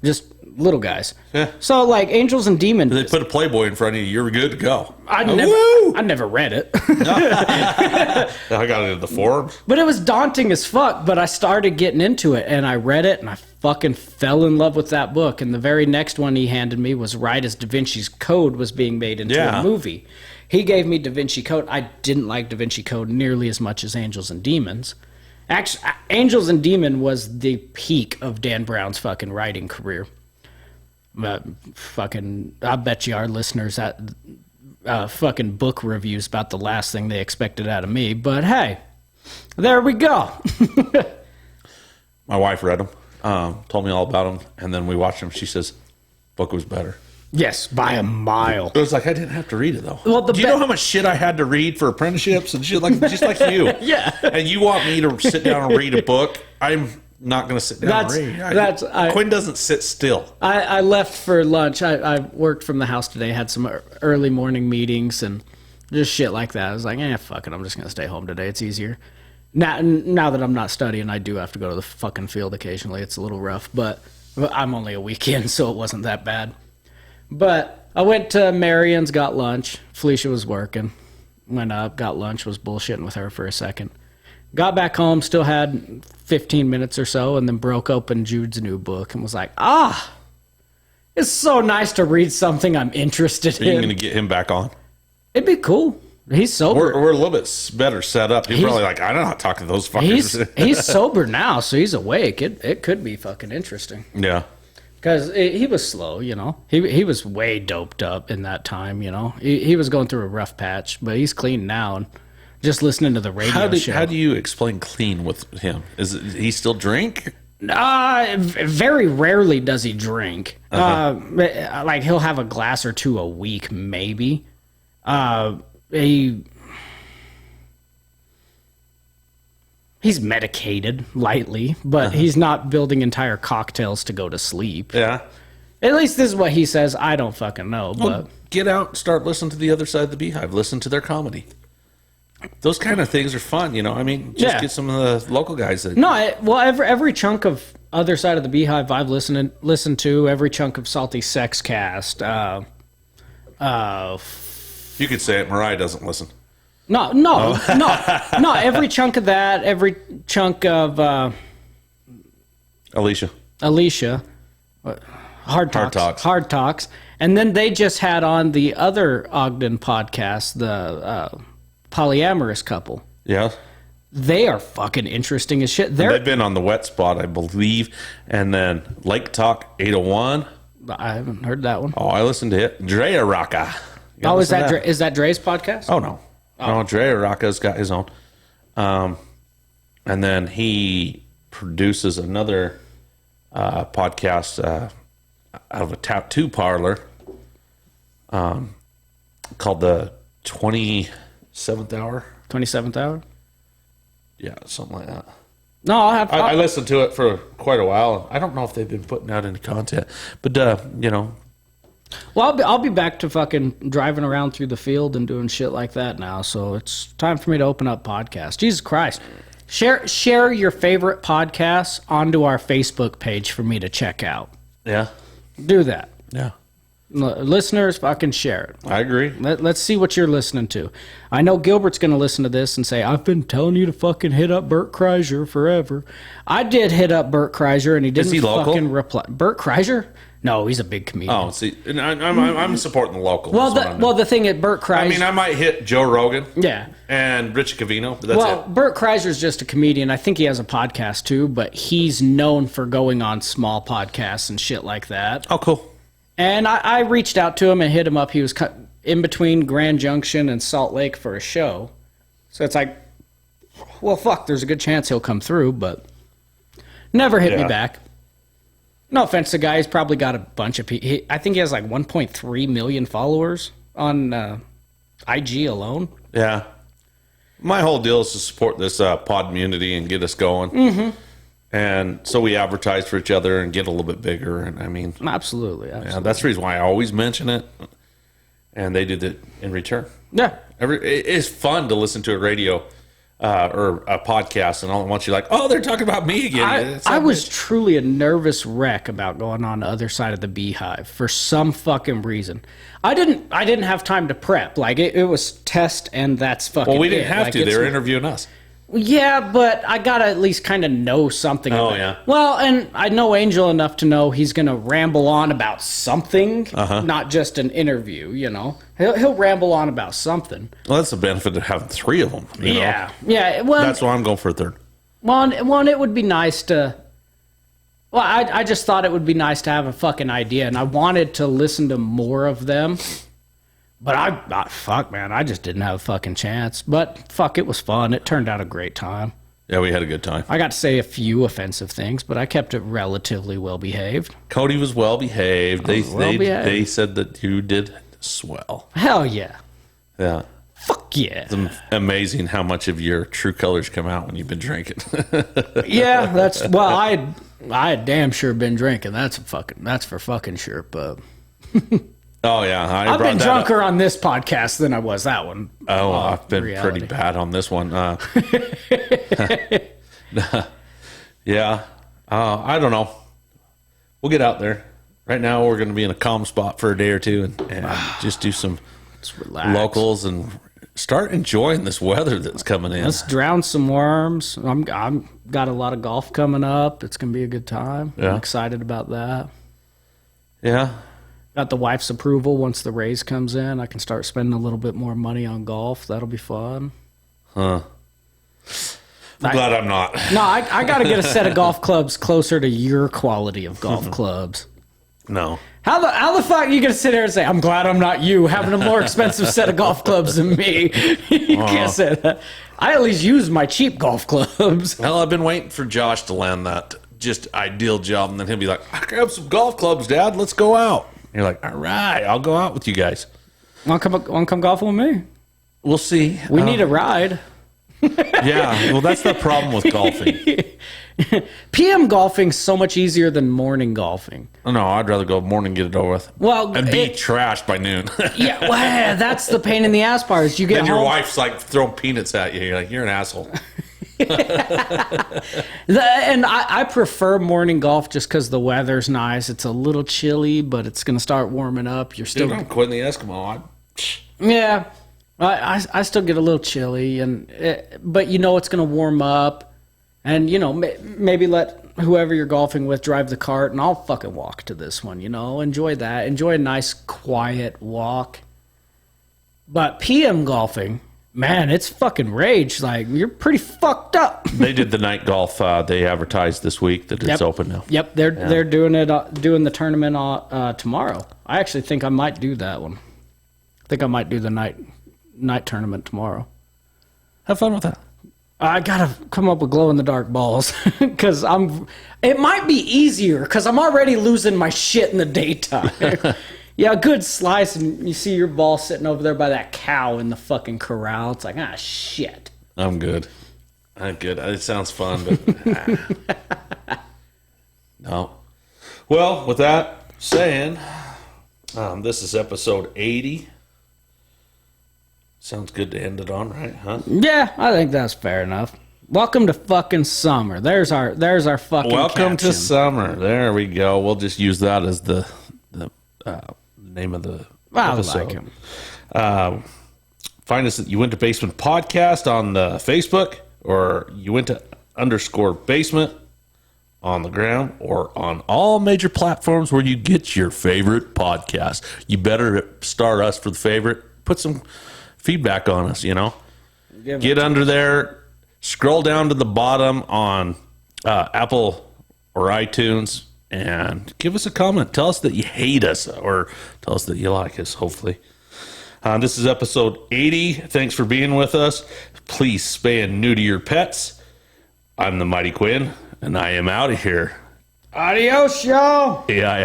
Just little guys. Yeah. So, like, Angels and Demons. They put a Playboy in front of you, you're good to go. I never read it. I got it in the forums. But it was daunting as fuck, but I started getting into it, and I read it, and I fucking fell in love with that book. And the very next one he handed me was right as Da Vinci's Code was being made into a movie. He gave me Da Vinci Code. I didn't like Da Vinci Code nearly as much as Angels and Demons. Actually, Angels and Demon was the peak of Dan Brown's fucking writing career. I bet you our listeners that fucking book reviews about the last thing they expected out of me. But hey, there we go. My wife read them, told me all about them, and then we watched them. She says, book was better. Yes, by a mile. It was like I didn't have to read it though. Well, do you know how much shit I had to read for apprenticeships and shit like just like you? Yeah. And you want me to sit down and read a book? I'm not going to sit down and read. Quinn doesn't sit still. I left for lunch. I worked from the house today. Had some early morning meetings and just shit like that. I was like, fuck it. I'm just going to stay home today. It's easier. Now that I'm not studying, I do have to go to the fucking field occasionally. It's a little rough, but I'm only a weekend, so it wasn't that bad. But I went to Marion's, got lunch. Felicia was working. Went up, got lunch, was bullshitting with her for a second. Got back home, still had 15 minutes or so, and then broke open Jude's new book and was like, it's so nice to read something I'm interested in. Are you going to get him back on? It'd be cool. He's sober. We're a little bit better set up. He's probably like, I'm not talking to those fuckers. He's sober now, so he's awake. It could be fucking interesting. Yeah. Because he was slow, you know. He was way doped up in that time, you know. He was going through a rough patch, but he's clean now. And just listening to the radio show. How do you explain clean with him? He still drink? Very rarely does he drink. Like he'll have a glass or two a week, maybe. He's medicated lightly, but he's not building entire cocktails to go to sleep. Yeah. At least this is what he says. I don't fucking know. But get out, start listening to the other side of the Beehive. Listen to their comedy. Those kind of things are fun, you know. I mean, just get some of the local guys. Every chunk of other side of the Beehive I've listened to. Every chunk of Salty Sex Cast. You could say it. Mariah doesn't listen. No. Every chunk of that, every chunk of Alicia. Hard Talks. And then they just had on the other Ogden podcast, the polyamorous couple. Yeah. They are fucking interesting as shit. They've been on the Wet Spot, I believe, and then Lake Talk 801. I haven't heard that one. Oh, I listened to it. Drea Rocca. Is that Dre's podcast? Oh, no. No, Drea Rocca's got his own. And then he produces another podcast out of a tattoo parlor called the 27th Hour. 27th Hour? Yeah, something like that. No, I listened to it for quite a while. I don't know if they've been putting out any content, but you know. Well, I'll be back to fucking driving around through the field and doing shit like that now. So it's time for me to open up podcasts. Jesus Christ. Share your favorite podcasts onto our Facebook page for me to check out. Yeah. Do that. Yeah. Listeners, fucking share it. I agree. Let's see what you're listening to. I know Gilbert's going to listen to this and say, I've been telling you to fucking hit up Bert Kreischer forever. I did hit up Bert Kreischer and he didn't fucking reply. Bert Kreischer? No, he's a big comedian. Oh, see, I'm supporting the local. The thing at Bert Kreischer... I mean, I might hit Joe Rogan. Yeah. And Rich Cavino, but that's it. Bert Kreischer's just a comedian. I think he has a podcast too, but he's known for going on small podcasts and shit like that. Oh, cool. And I reached out to him and hit him up. He was in between Grand Junction and Salt Lake for a show. So it's like, well, fuck, there's a good chance he'll come through, but Never hit me Yeah. back. No offense to the guy. He's probably got a bunch of people. I think he has like 1.3 million followers on IG alone. Yeah. My whole deal is to support this pod community and get us going. Mm-hmm. And so we advertise for each other and get a little bit bigger. And I mean, Absolutely. yeah, that's the reason why I always mention it. And they did it in return. Yeah. It's fun to listen to a radio or a podcast, and all at once you're like, oh, they're talking about me again. I was truly a nervous wreck about going on the other side of the beehive for some fucking reason. I didn't have time to prep. Like it was test and that's fucking. Well, we didn't have like, to. They were interviewing us. Yeah, but I gotta at least kind of know something. Oh, about yeah. Well, and I know Angel enough to know he's gonna ramble on about something, not just an interview. You know, he'll ramble on about something. Well, that's the benefit of having three of them. You know? Yeah. Well, That's why I'm going for a third. Well, it would be nice to. Well, I just thought it would be nice to have a fucking idea, and I wanted to listen to more of them. But fuck, man, I just didn't have a fucking chance. But fuck, it was fun. It turned out a great time. Yeah, we had a good time. I got to say a few offensive things, but I kept it relatively well behaved. Cody was well behaved. well-behaved. They said that you did swell. Hell yeah. Yeah. Fuck yeah. It's amazing how much of your true colors come out when you've been drinking. Yeah, I damn sure been drinking. That's for fucking sure, but Oh, yeah. I've been drunker on this podcast than I was that one. Oh, I've been reality. pretty bad on this one. Yeah. I don't know. We'll get out there. Right now, we're going to be in a calm spot for a day or two and just do some Let's relax. locals and start enjoying this weather that's coming in. Let's drown some worms. I'm got a lot of golf coming up. It's going to be a good time. Yeah. I'm excited about that. Yeah. Got the wife's approval. Once the raise comes in, I can start spending a little bit more money on golf. That'll be fun. I'm glad I'm not. No, I got to get a set of golf clubs closer to your quality of golf clubs. No. How the fuck are you going to sit here and say, I'm glad I'm not you, having a more expensive set of golf clubs than me? You can't say that. I at least use my cheap golf clubs. Well, I've been waiting for Josh to land that just ideal job, and then he'll be like, I grab some golf clubs, Dad. Let's go out. And you're like, all right, I'll go out with you guys. Want to come golfing with me? We'll see. We need a ride. Yeah, well, that's the problem with golfing. PM golfing's so much easier than morning golfing. No, I'd rather go morning, get it over with. Well, And be trashed by noon. yeah, well, that's the pain in the ass part is you get And your home. wife's like throwing peanuts at you. You're like, you're an asshole. And I prefer morning golf just because the weather's nice. It's a little chilly, but it's going to start warming up. You're still... Dude, I'm quitting the Eskimo. Yeah. I still get a little chilly, but you know it's going to warm up. And, you know, maybe let whoever you're golfing with drive the cart, and I'll fucking walk to this one, you know. Enjoy that. Enjoy a nice, quiet walk. But PM golfing, man, it's fucking rage. Like, you're pretty fucked up. They did the night golf. They advertised this week that it's open now. Yep, they're doing the tournament tomorrow. I actually think I might do that one. I think I might do the night tournament tomorrow. Have fun with that. I gotta come up with glow in the dark balls because it might be easier because I'm already losing my shit in the daytime. Yeah, a good slice, and you see your ball sitting over there by that cow in the fucking corral. It's like, shit. I'm good. It sounds fun, but no. Well, with that saying, this is episode 80. Sounds good to end it on, right? Huh? Yeah, I think that's fair enough. Welcome to fucking summer. There's our fucking Welcome caption. to summer. There we go. We'll just use that as the name of the episode. I like him. Find us at Uintah Basement Podcast on the Facebook or Uintah_Basement on the ground or on all major platforms where you get your favorite podcast. You better star us for the favorite. Put some feedback on us, you know. Get under there. Scroll down to the bottom on Apple or iTunes and give us a comment. Tell us that you hate us or tell us that you like us, hopefully. This is episode 80. Thanks for being with us. Please spay and neuter your pets. I'm the Mighty Quinn. And I am out of here. Adios, y'all. Yeah.